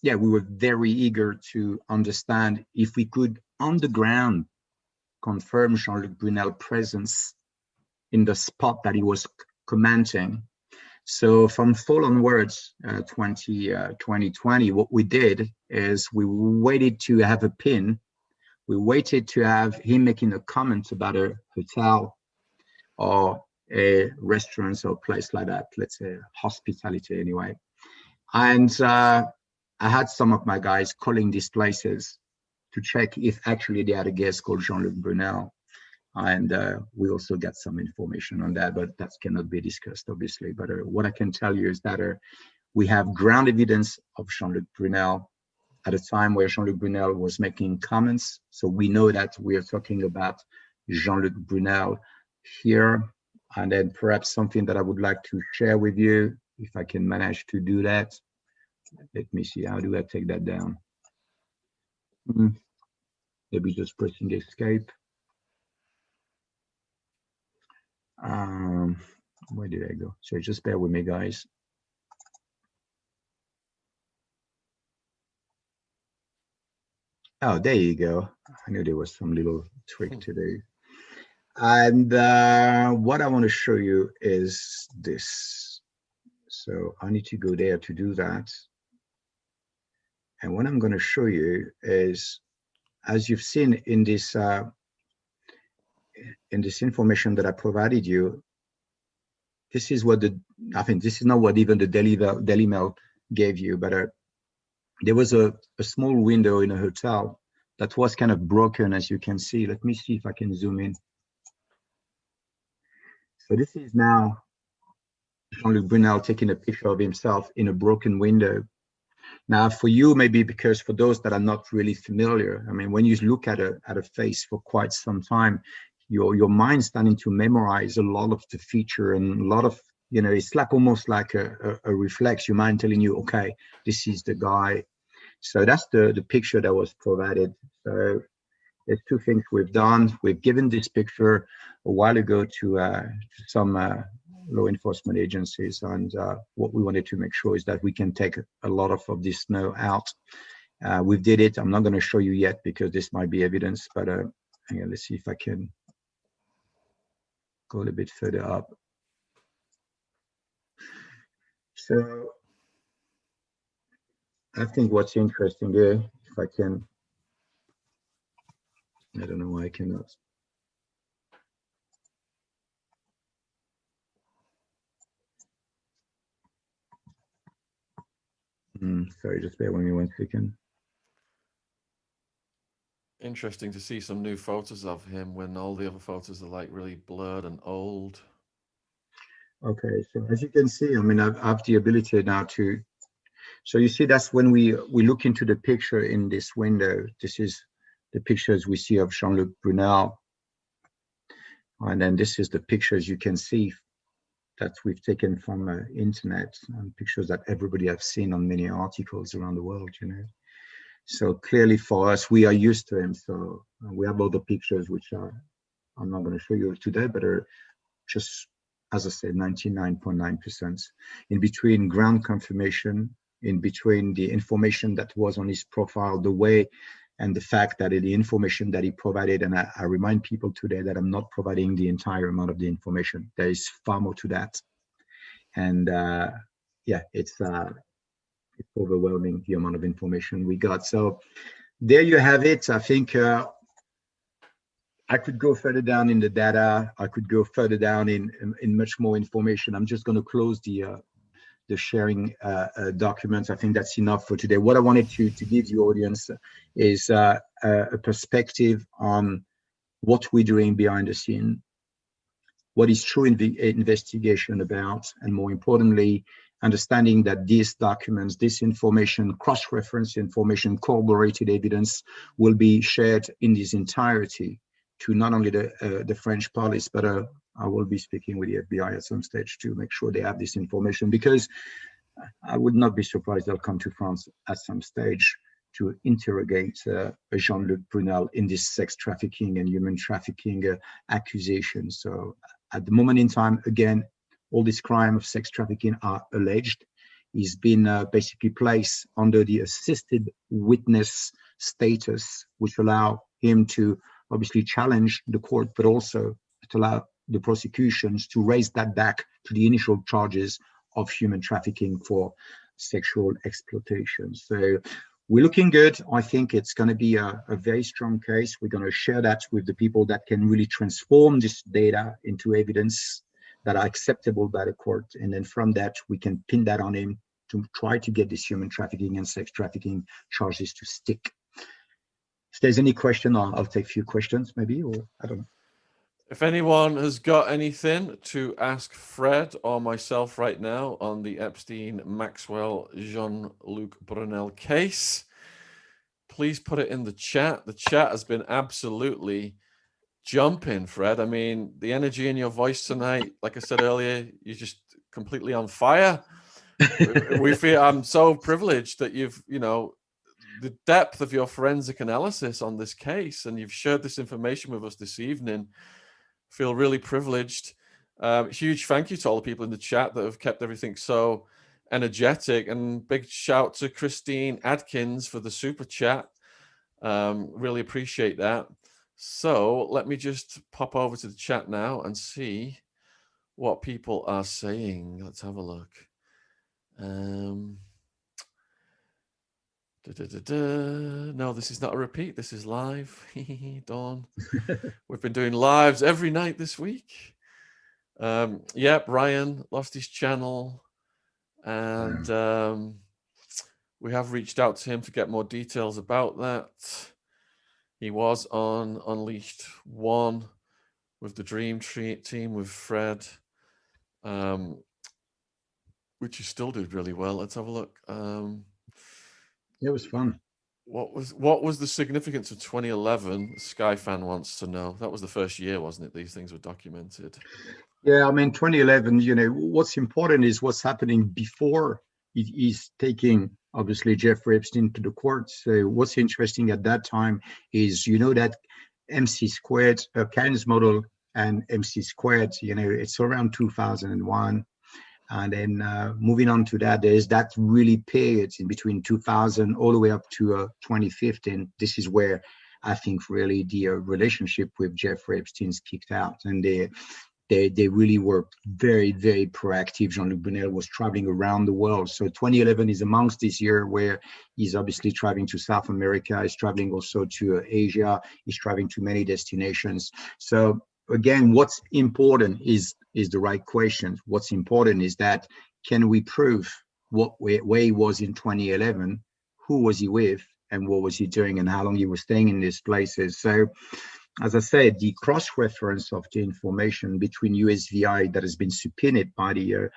we were very eager to understand if we could, on the ground, confirm Jean Luc Brunel's presence in the spot that he was commenting. So from fall onwards, 2020, what we did is we waited to have a pin. We waited to have him making a comment about a hotel or a restaurant or place like that, let's say hospitality anyway. And I had some of my guys calling these places to check if actually they had a guest called Jean Luc Brunel. And we also got some information on that, but that cannot be discussed, obviously. But what I can tell you is that we have ground evidence of Jean Luc Brunel at a time where Jean Luc Brunel was making comments. So we know that we are talking about Jean Luc Brunel here. And then perhaps something that I would like to share with you, if I can manage to do that. Let me see, how do I take that down? Maybe just pressing escape. Where did I go? So just bear with me, guys. Oh, there you go. I knew there was some little trick to do. And what I want to show you is this. So I need to go there to do that. And what I'm going to show you is, as you've seen in this information that I provided you, this is what I think this is not what even the Daily Mail gave you, but there was a small window in a hotel that was kind of broken, as you can see. Let me see if I can zoom in. So this is now Jean Luc Brunel taking a picture of himself in a broken window. Now, for you, maybe because for those that are not really familiar, I mean, when you look at a face for quite some time, your mind's starting to memorize a lot of the feature and a lot of, you know, it's like almost like a reflex. Your mind telling you, okay, this is the guy. So that's the picture that was provided. So there's two things we've done. We've given this picture a while ago to some law enforcement agencies, and what we wanted to make sure is that we can take a lot of this snow out. We did it. I'm not going to show you yet because this might be evidence, but hang on, let's see if I can go a little bit further up. So I think what's interesting here, if I can, I don't know why I cannot. Sorry, just bear with me 1 second. Interesting to see some new photos of him when all the other photos are like really blurred and old. Okay, so as you can see, I mean, I have the ability now to So you see, that's when we look into the picture in this window. This is the pictures we see of Jean Luc Brunel. And then this is the pictures you can see that we've taken from internet, and pictures that everybody has seen on many articles around the world, you know. So clearly for us, we are used to him. So we have other pictures, which I'm not going to show you today, but are just, as I said, 99.9%. In between ground confirmation, in between the information that was on his profile, the way and the fact that the information that he provided, and I remind people today that I'm not providing the entire amount of the information. There is far more to that. And yeah, it's overwhelming, the amount of information we got. So there you have it. I think I could go further down in the data. I could go further down in much more information. I'm just going to close the sharing documents. I think that's enough for today. What I wanted to give the audience is a perspective on what we're doing behind the scene, what is true investigation about, and more importantly, understanding that these documents, this information, cross-reference information, corroborated evidence will be shared in its entirety to not only the French police, but I will be speaking with the FBI at some stage to make sure they have this information, because I would not be surprised they'll come to France at some stage to interrogate Jean Luc Brunel in this sex trafficking and human trafficking accusation. So at the moment in time, again, all this crime of sex trafficking are alleged. He's been basically placed under the assisted witness status, which allow him to obviously challenge the court, but also to allow the prosecutions to raise that back to the initial charges of human trafficking for sexual exploitation. So we're looking good. I think it's going to be a very strong case. We're going to share that with the people that can really transform this data into evidence that are acceptable by the court. And then from that, we can pin that on him to try to get this human trafficking and sex trafficking charges to stick. If there's any question, I'll take a few questions maybe, or I don't know. If anyone has got anything to ask Fred or myself right now on the Epstein, Maxwell, Jean Luc Brunel case, please put it in the chat. The chat has been absolutely jumping, Fred. I mean, the energy in your voice tonight, like I said earlier, you're just completely on fire. We feel, I'm so privileged that you've, you know, the depth of your forensic analysis on this case, and you've shared this information with us this evening. Feel really privileged. Huge thank you to all the people in the chat that have kept everything so energetic, and big shout to Christine Adkins for the super chat. Really appreciate that. So let me just pop over to the chat now and see what people are saying. Let's have a look. No, this is not a repeat. This is live. Dawn. We've been doing lives every night this week. Yep, Ryan lost his channel, and we have reached out to him to get more details about that. He was on Unleashed 1 with the Dream team with Fred, which he still did really well. Let's have a look. It was fun. What was the significance of 2011? Skyfan wants to know. That was the first year, wasn't it? These things were documented. Yeah, I mean, 2011, you know, what's important is what's happening before he's taking, obviously, Jeffrey Epstein to the court. So what's interesting at that time is, you know, that MC squared, Cairns model and MC squared, you know, it's around 2001. And then moving on to that, there's that really period in between 2000 all the way up to 2015. This is where I think really the relationship with Jeffrey Epstein's kicked out, and they really were very, very proactive. Jean-Luc Brunel was traveling around the world. So 2011 is amongst this year where he's obviously traveling to South America. He's traveling also to Asia. He's traveling to many destinations. So again, what's important is the right question. What's important is that, can we prove where he was in 2011, who was he with, and what was he doing, and how long he was staying in these places? So as I said, the cross-reference of the information between USVI that has been subpoenaed by the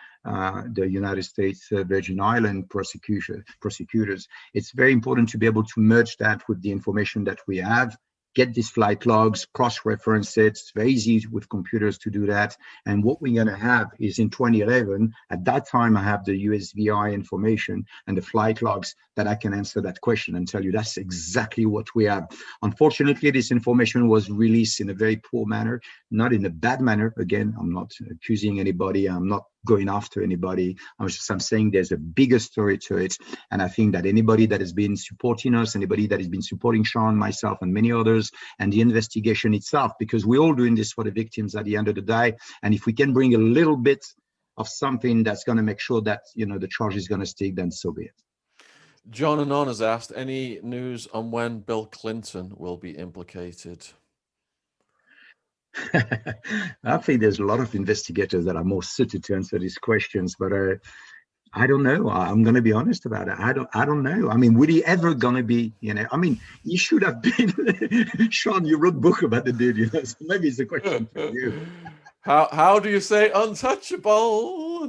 United States Virgin Island prosecutors, it's very important to be able to merge that with the information that we have, get these flight logs, cross-reference it. It's very easy with computers to do that. And what we're going to have is in 2011, at that time, I have the USVI information and the flight logs that I can answer that question and tell you that's exactly what we have. Unfortunately, this information was released in a very poor manner, not in a bad manner. Again, I'm not accusing anybody. I'm not going after anybody. I'm saying there's a bigger story to it. And I think that anybody that has been supporting us, anybody that has been supporting Shaun, myself, and many others, and the investigation itself, because we're all doing this for the victims at the end of the day. And if we can bring a little bit of something that's going to make sure that, the charge is going to stick, then so be it. John Anon has asked, any news on when Bill Clinton will be implicated? I think there's a lot of investigators that are more suited to answer these questions, but I don't know. I'm going to be honest about it. I don't know. I mean, would he ever going to be, I mean, he should have been, Shaun, you wrote a book about the dude, so maybe it's a question for you. How do you say untouchable?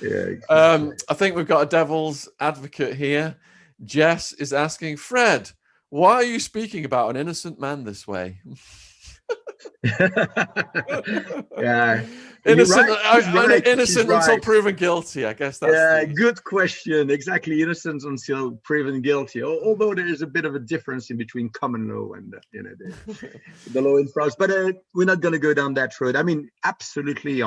Yeah, exactly. I think we've got a devil's advocate here. Jess is asking, Fred, why are you speaking about an innocent man this way? Yeah, innocent, right. Innocent until proven guilty. I guess that's good question. Exactly, innocent until proven guilty. Although there is a bit of a difference in between common law and the law in France. But we're not going to go down that road. I mean, absolutely.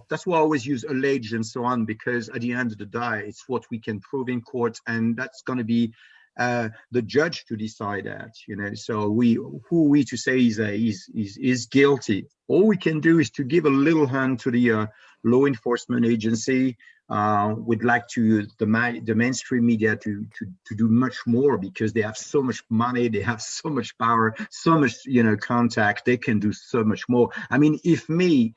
That's why I always use alleged and so on, because at the end of the day, it's what we can prove in court, and that's going to be the judge to decide that, so who are we to say is guilty? All we can do is to give a little hand to the law enforcement agency. We'd like to the mainstream media to do much more, because they have so much money, they have so much power, so much contact. They can do so much more. I mean, if me,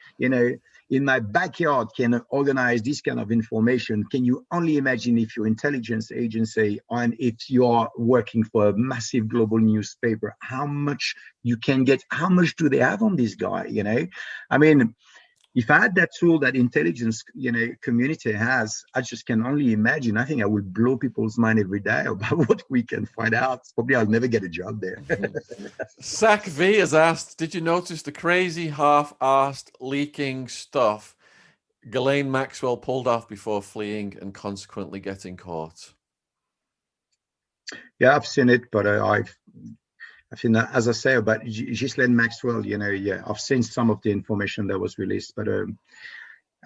in my backyard can organize this kind of information, can you only imagine if your intelligence agency and if you are working for a massive global newspaper, how much you can get? How much do they have on this guy? I mean, if I had that tool that intelligence community has, I just can only imagine. I think I would blow people's mind every day about what we can find out. Probably I'll never get a job there. Sack V has asked, did you notice the crazy half-arsed leaking stuff Ghislaine Maxwell pulled off before fleeing and consequently getting caught? Yeah, I've seen it, but I think that, as I say about Ghislaine Maxwell, I've seen some of the information that was released, but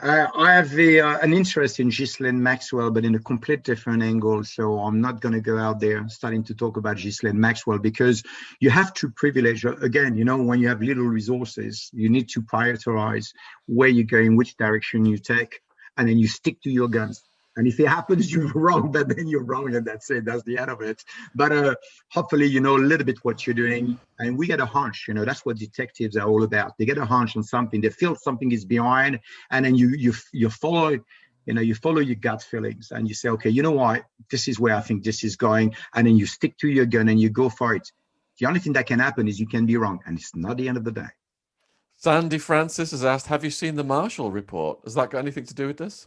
I have an interest in Ghislaine Maxwell, but in a complete different angle. So I'm not going to go out there starting to talk about Ghislaine Maxwell, because you have to privilege, again, when you have little resources, you need to prioritize where you go, in which direction you take, and then you stick to your guns. And if it happens, you're wrong, but then you're wrong, and that's it. That's the end of it. But hopefully, you know a little bit what you're doing. And we get a hunch, that's what detectives are all about. They get a hunch on something. They feel something is behind, and then you follow, you follow your gut feelings, and you say, okay, you know what? This is where I think this is going. And then you stick to your gun and you go for it. The only thing that can happen is you can be wrong, and it's not the end of the day. Sandy Francis has asked, have you seen the Marshall report? Has that got anything to do with this?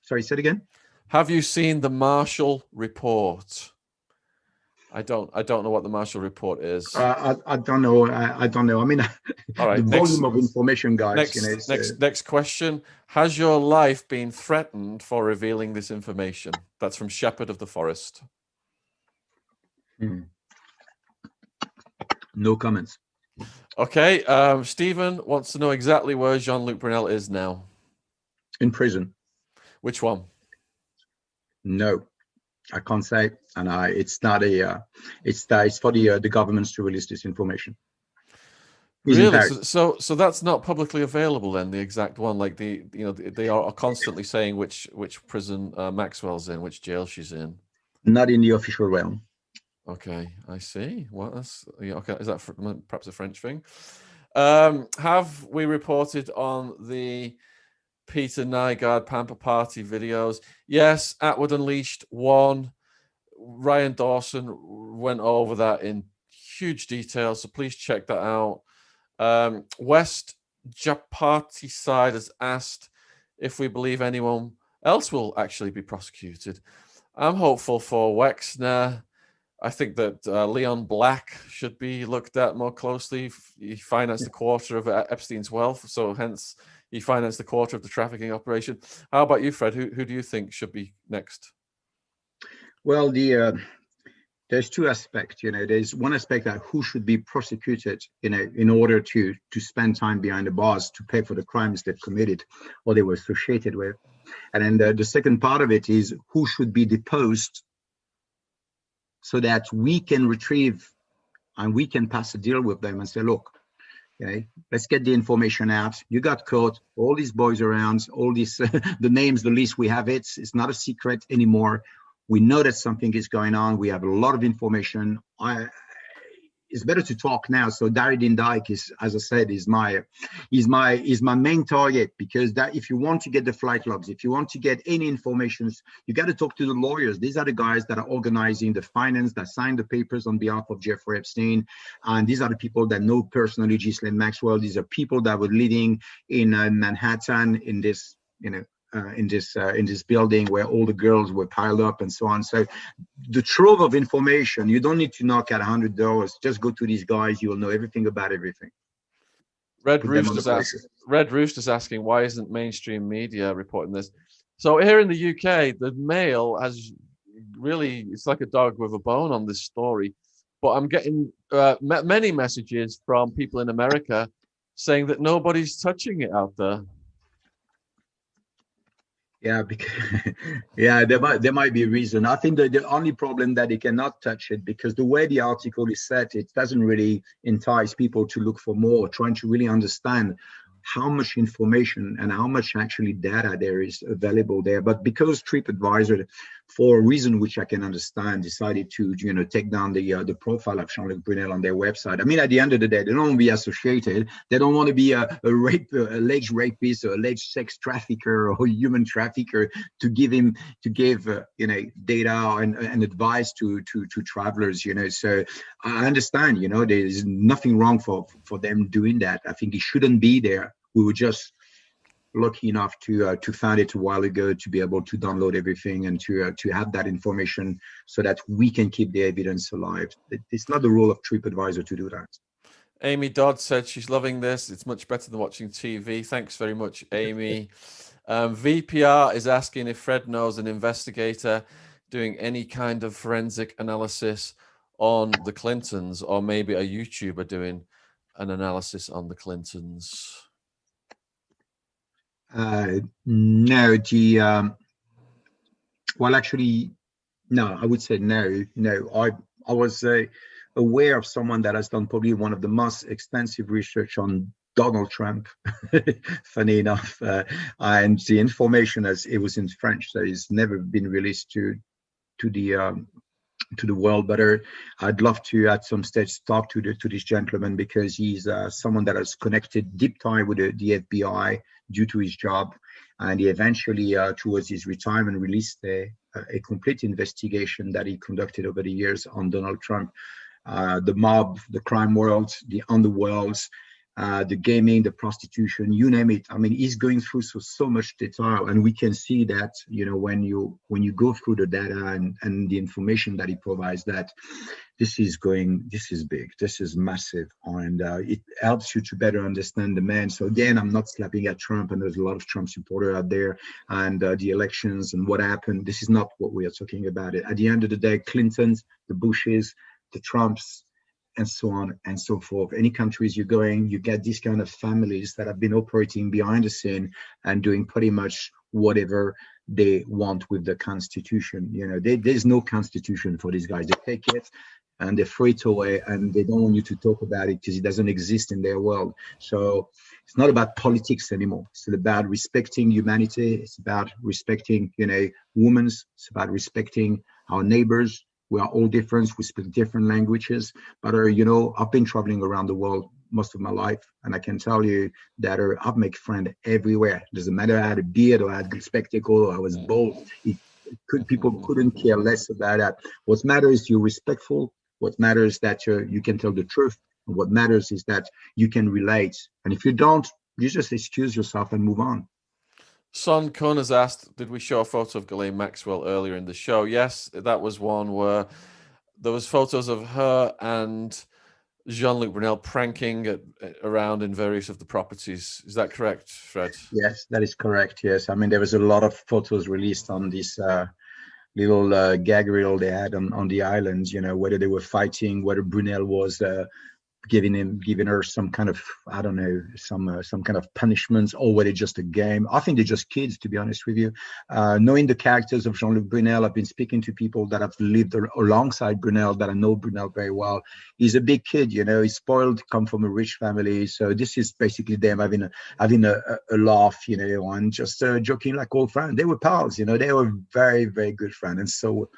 Sorry, say it again. Have you seen the Marshall report? I don't know what the Marshall report is. I don't know. I don't know. I mean, all right, the volume of information, guys. Next question. Has your life been threatened for revealing this information? That's from Shepherd of the Forest. No comments. Okay. Stephen wants to know exactly where Jean Luc Brunel is now. In prison. Which one? No, I can't say, and it's not a. It's for the governments to release this information. Really? So that's not publicly available then. The exact one, like they are constantly saying which prison Maxwell's in, which jail she's in. Not in the official realm. Okay, I see. Well, that's okay. Is that perhaps a French thing? Have we reported on the Peter Nygaard Pamper Party videos? Yes, Attwood Unleashed 1. Ryan Dawson went over that in huge details, so please check that out. West Japati side has asked if we believe anyone else will actually be prosecuted. I'm hopeful for Wexner. I think that Leon Black should be looked at more closely. He financed a quarter of Epstein's wealth, so hence he financed a quarter of the trafficking operation. How about you, Fred? Who do you think should be next? Well, there's two aspects. There's one aspect that who should be prosecuted, in order to spend time behind the bars to pay for the crimes they've committed or they were associated with. And then the second part of it is who should be deposed so that we can retrieve and we can pass a deal with them and say, look, okay, let's get the information out. You got caught, all these boys around, all these, the names, the list, we have it. It's not a secret anymore. We know that something is going on. We have a lot of information. It's better to talk now. So Darren Dyke is, as I said, is my main target, because that if you want to get the flight logs, if you want to get any information, you got to talk to the lawyers. These are the guys that are organizing the finance, that signed the papers on behalf of Jeffrey Epstein, and these are the people that know personally Ghislaine Maxwell. These are people that were living in Manhattan in this, in this building where all the girls were piled up and so on. So the trove of information, you don't need to knock at $100. Just go to these guys. You will know everything about everything. Red Rooster's asking, why isn't mainstream media reporting this? So here in the UK, the Mail has really, it's like a dog with a bone on this story. But I'm getting many messages from people in America saying that nobody's touching it out there. Yeah, because yeah, there might be a reason. I think that the only problem that they cannot touch it, because the way the article is set, it doesn't really entice people to look for more, trying to really understand how much information and how much actually data there is available there. But because TripAdvisor, for a reason which I can understand, decided to take down the profile of Jean Luc Brunel on their website. I mean, at the end of the day, they don't want to be associated. They don't want to be a alleged rapist or alleged sex trafficker or human trafficker to give data and advice to travelers. So I understand. There's nothing wrong for them doing that. I think it shouldn't be there. We were just lucky enough to find it a while ago, to be able to download everything and to have that information so that we can keep the evidence alive. It's not the role of TripAdvisor to do that. Amy Dodd said she's loving this. It's much better than watching TV. Thanks very much, Amy. VPR is asking if Fred knows an investigator doing any kind of forensic analysis on the Clintons, or maybe a YouTuber doing an analysis on the Clintons. No, well, actually, no, I would say no. I was aware of someone that has done probably one of the most extensive research on Donald Trump, funny enough, and the information, as it was in French, so it's never been released to the world. But I'd love to at some stage talk to this gentleman, because he's someone that has connected deep tie with the FBI due to his job, and he eventually towards his retirement released a complete investigation that he conducted over the years on Donald Trump, the mob, the crime world, the underworlds, the gaming, the prostitution, you name it. I mean, he's going through so much detail, and we can see that when you go through the data and the information that he provides, that this is big, this is massive, and it helps you to better understand the man. So again, I'm not slapping at Trump, and there's a lot of Trump supporters out there, and the elections and what happened. This is not what we are talking about. At the end of the day, Clintons, the Bushes, the Trumps, and so on and so forth. Any countries you're going, you get these kind of families that have been operating behind the scene and doing pretty much whatever they want with the constitution. There's no constitution for these guys. They take it and they throw it away, and they don't want you to talk about it because it doesn't exist in their world. So it's not about politics anymore. It's about respecting humanity. It's about respecting, women. It's about respecting our neighbors. We are all different. We speak different languages. But, I've been traveling around the world most of my life, and I can tell you that I've made friends everywhere. It doesn't matter I had a beard or I had good spectacle or I was bald. People couldn't care less about that. What matters is you're respectful, What matters is that you can tell the truth. And what matters is that you can relate. And if you don't, you just excuse yourself and move on. Son Kun has asked, did we show a photo of Ghislaine Maxwell earlier in the show? Yes, that was one where there was photos of her and Jean Luc Brunel pranking around in various of the properties. Is that correct, Fred? Yes, that is correct. Yes, I mean there was a lot of photos released on this little gag reel they had on the islands. You know, whether they were fighting, whether Brunel was giving her some kind of, I don't know, some kind of punishments, or were they just a game? I think they're just kids, to be honest with you. Knowing the characters of Jean Luc Brunel, I've been speaking to people that have lived alongside Brunel, that I know Brunel very well. He's a big kid, you know. He's spoiled, come from a rich family, so this is basically them having a laugh, you know, and just joking like old friends. They were pals, you know. They were very, very good friends, and so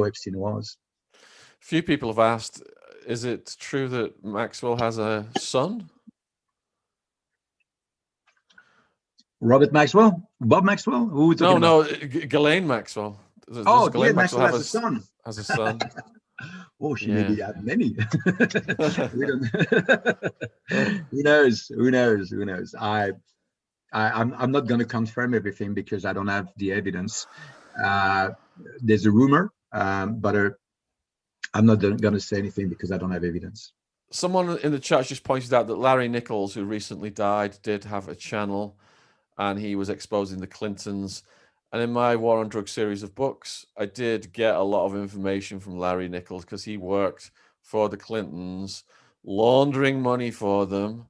Epstein was. Few people have asked, is it true that Maxwell has a son? Robert Maxwell? Bob Maxwell? Who are we talking about? Ghislaine Maxwell. Does Ghislaine Maxwell has a son? Has a son. Oh, she maybe had many. We don't. Who knows? Who knows? Who knows? I'm not going to confirm everything because I don't have the evidence. There's a rumor, but I'm not going to say anything because I don't have evidence. Someone in the chat just pointed out that Larry Nichols, who recently died, did have a channel, and he was exposing the Clintons. And in my War on Drugs series of books, I did get a lot of information from Larry Nichols because he worked for the Clintons, laundering money for them,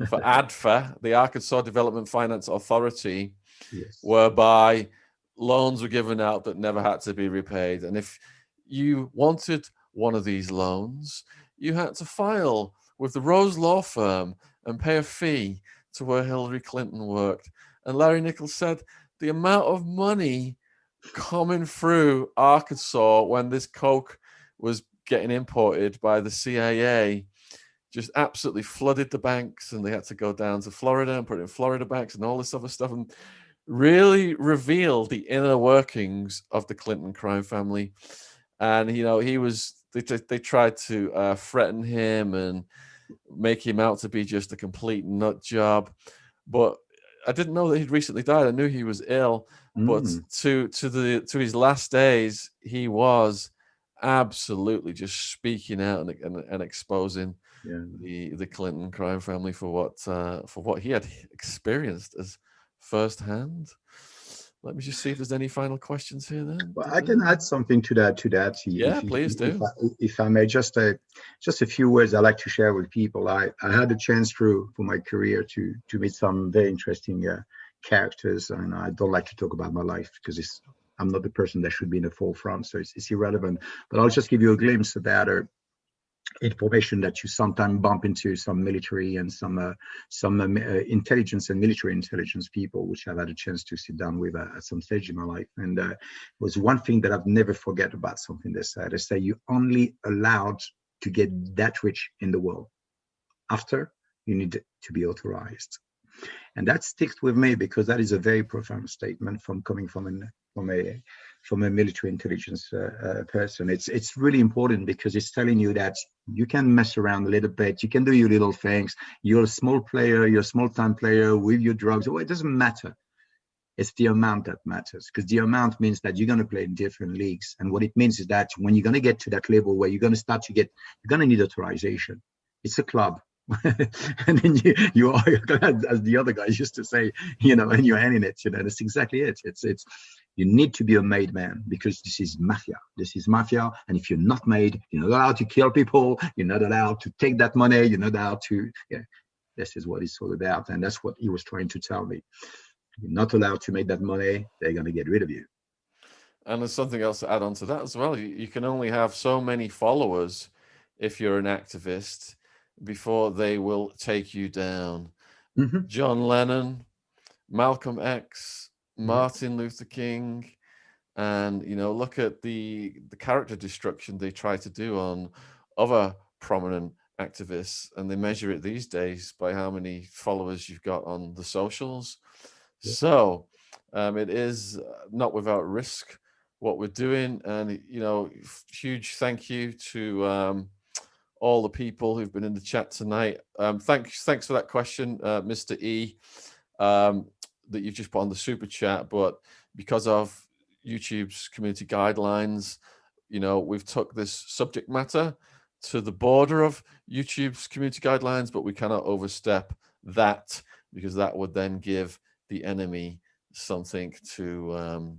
for ADFA, the Arkansas Development Finance Authority, yes, whereby loans were given out that never had to be repaid. And if you wanted one of these loans, you had to file with the Rose Law Firm and pay a fee to where Hillary Clinton worked. And Larry Nichols said the amount of money coming through Arkansas when this coke was getting imported by the CIA just absolutely flooded the banks, and they had to go down to Florida and put it in Florida banks and all this other stuff, and really revealed the inner workings of the Clinton crime family. And, you know, they tried to threaten him and make him out to be just a complete nut job. But I didn't know that he'd recently died. I knew he was ill, but to his last days, he was absolutely just speaking out and exposing the Clinton crime family for what he had experienced as firsthand. Let me just see if there's any final questions here. Then, well, I can add something to that. Yeah, please do. If I may, just a few words I like to share with people. I had a chance for my career to meet some very interesting characters, and I don't like to talk about my life because I'm not the person that should be in the forefront, so it's irrelevant. But I'll just give you a glimpse about information that you sometimes bump into some military and some intelligence and military intelligence people, which I've had a chance to sit down with at some stage in my life. And it was one thing that I've never forget about something they said. They say you only allowed to get that rich in the world. After, you need to be authorized. And that sticks with me because that is a very profound statement coming from a military intelligence person. It's really important because it's telling you that you can mess around a little bit, you can do your little things. You're a small player, you're a small time player with your drugs. Well, it doesn't matter. It's the amount that matters, because the amount means that you're going to play in different leagues. And what it means is that when you're going to get to that level where you're going to need authorization. It's a club. And then you are, as the other guys used to say, and you're in it, that's exactly it. It's you need to be a made man, because this is mafia. And if you're not made, you're not allowed to kill people, you're not allowed to take that money, you're not allowed to, this is what it's all about. And that's what he was trying to tell me. You're not allowed to make that money, they're going to get rid of you. And there's something else to add on to that as well. You can only have so many followers if you're an activist before they will take you down. Mm-hmm. John Lennon, Malcolm X, Martin Luther King, and look at the character destruction they try to do on other prominent activists, and they measure it these days by how many followers you've got on the socials. Yeah. So it is not without risk what we're doing, and huge thank you to all the people who've been in the chat tonight. Thanks for that question, Mr. E, that you've just put on the super chat. But because of YouTube's community guidelines, we've took this subject matter to the border of YouTube's community guidelines, but we cannot overstep that, because that would then give the enemy something to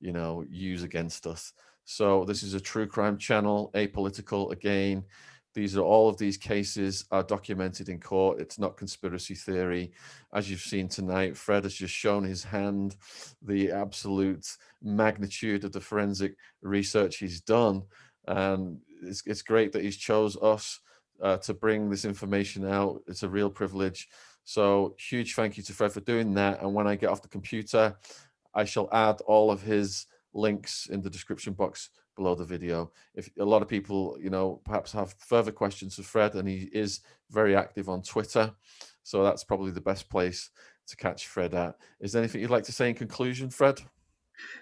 use against us. So this is a true crime channel, apolitical. Again, all of these cases are documented in court. It's not conspiracy theory. As you've seen tonight, Fred has just shown his hand, the absolute magnitude of the forensic research he's done. And it's great that he's chose us to bring this information out. It's a real privilege. So huge thank you to Fred for doing that. And when I get off the computer, I shall add all of his links in the description box below the video. If a lot of people, perhaps have further questions for Fred, and he is very active on Twitter, so that's probably the best place to catch Fred at. Is there anything you'd like to say in conclusion, Fred?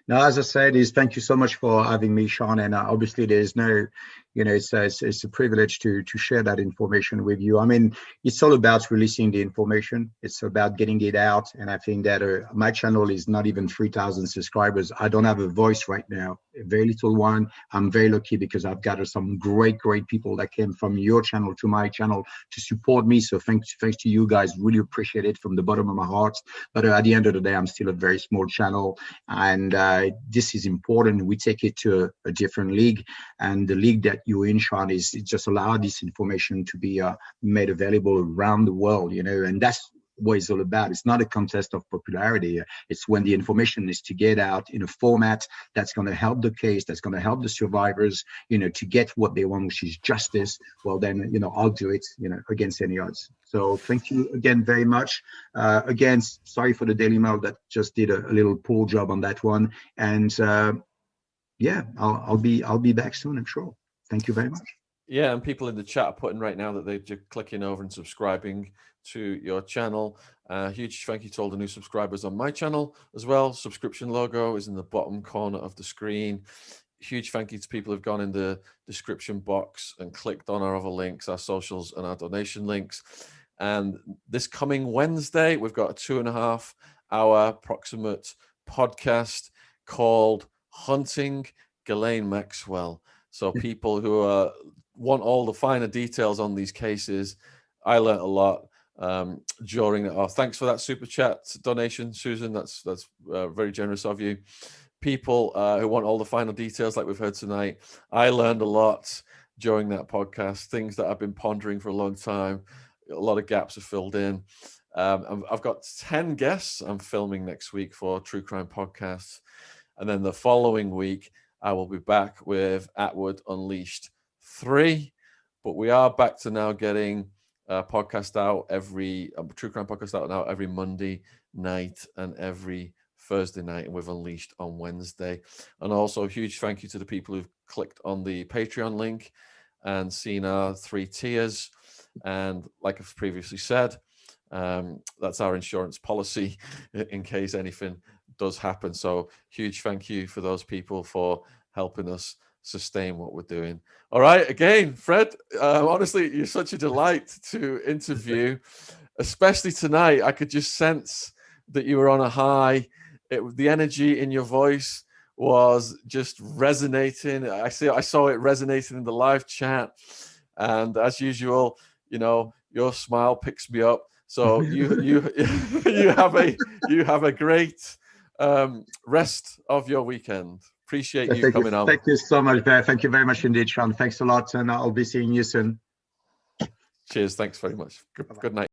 No, as I said, thank you so much for having me, Shaun. And obviously, there's no, it's a privilege to share that information with you. I mean, it's all about releasing the information. It's about getting it out. And I think that my channel is not even 3,000 subscribers. I don't have a voice right now, a very little one. I'm very lucky because I've got some great people that came from your channel to my channel to support me. So thanks to you guys. Really appreciate it from the bottom of my heart. But at the end of the day, I'm still a very small channel. And this is important. We take it to a different league, and the league that you're in, Shaun, is it just allow this information to be made available around the world, and that's what it's all about. It's not a contest of popularity. It's when the information is to get out in a format that's going to help the case, that's going to help the survivors, to get what they want, which is justice. Well, then, I'll do it, against any odds. So thank you again very much. Again, sorry for the Daily Mail that just did a little poor job on that one. And yeah, I'll be back soon, I'm sure. Thank you very much. Yeah, and people in the chat are putting right now that they're just clicking over and subscribing to your channel. Huge thank you to all the new subscribers on my channel as well. Subscription logo is in the bottom corner of the screen. Huge thank you to people who've gone in the description box and clicked on our other links, our socials and our donation links. And this coming Wednesday, we've got a 2.5 hour approximate podcast called Hunting Ghislaine Maxwell. So people who want all the finer details on these cases, I learned a lot during it. Oh, thanks for that super chat donation, Susan. That's very generous of you. People who want all the final details, like we've heard tonight, I learned a lot during that podcast. Things that I've been pondering for a long time. A lot of gaps are filled in. I've got 10 guests I'm filming next week for True Crime Podcasts, and then the following week I will be back with Attwood Unleashed 3. But we are back to now getting podcast out every True Crime podcast out now every Monday night and every Thursday night, and with Unleashed on Wednesday. And also a huge thank you to the people who've clicked on the Patreon link and seen our 3 tiers. And like I've previously said, that's our insurance policy in case anything does happen. So huge thank you for those people for helping us sustain what we're doing. All right, again, Fred, honestly, you're such a delight to interview, especially tonight. I could just sense that you were on a high. The energy in your voice was just resonating. I saw it resonating in the live chat, and as usual, your smile picks me up. So you have a great rest of your weekend. Appreciate you coming on. Thank you so much, Bear. Thank you very much indeed, Shaun. Thanks a lot, and I'll be seeing you soon. Cheers. Thanks very much. Good night.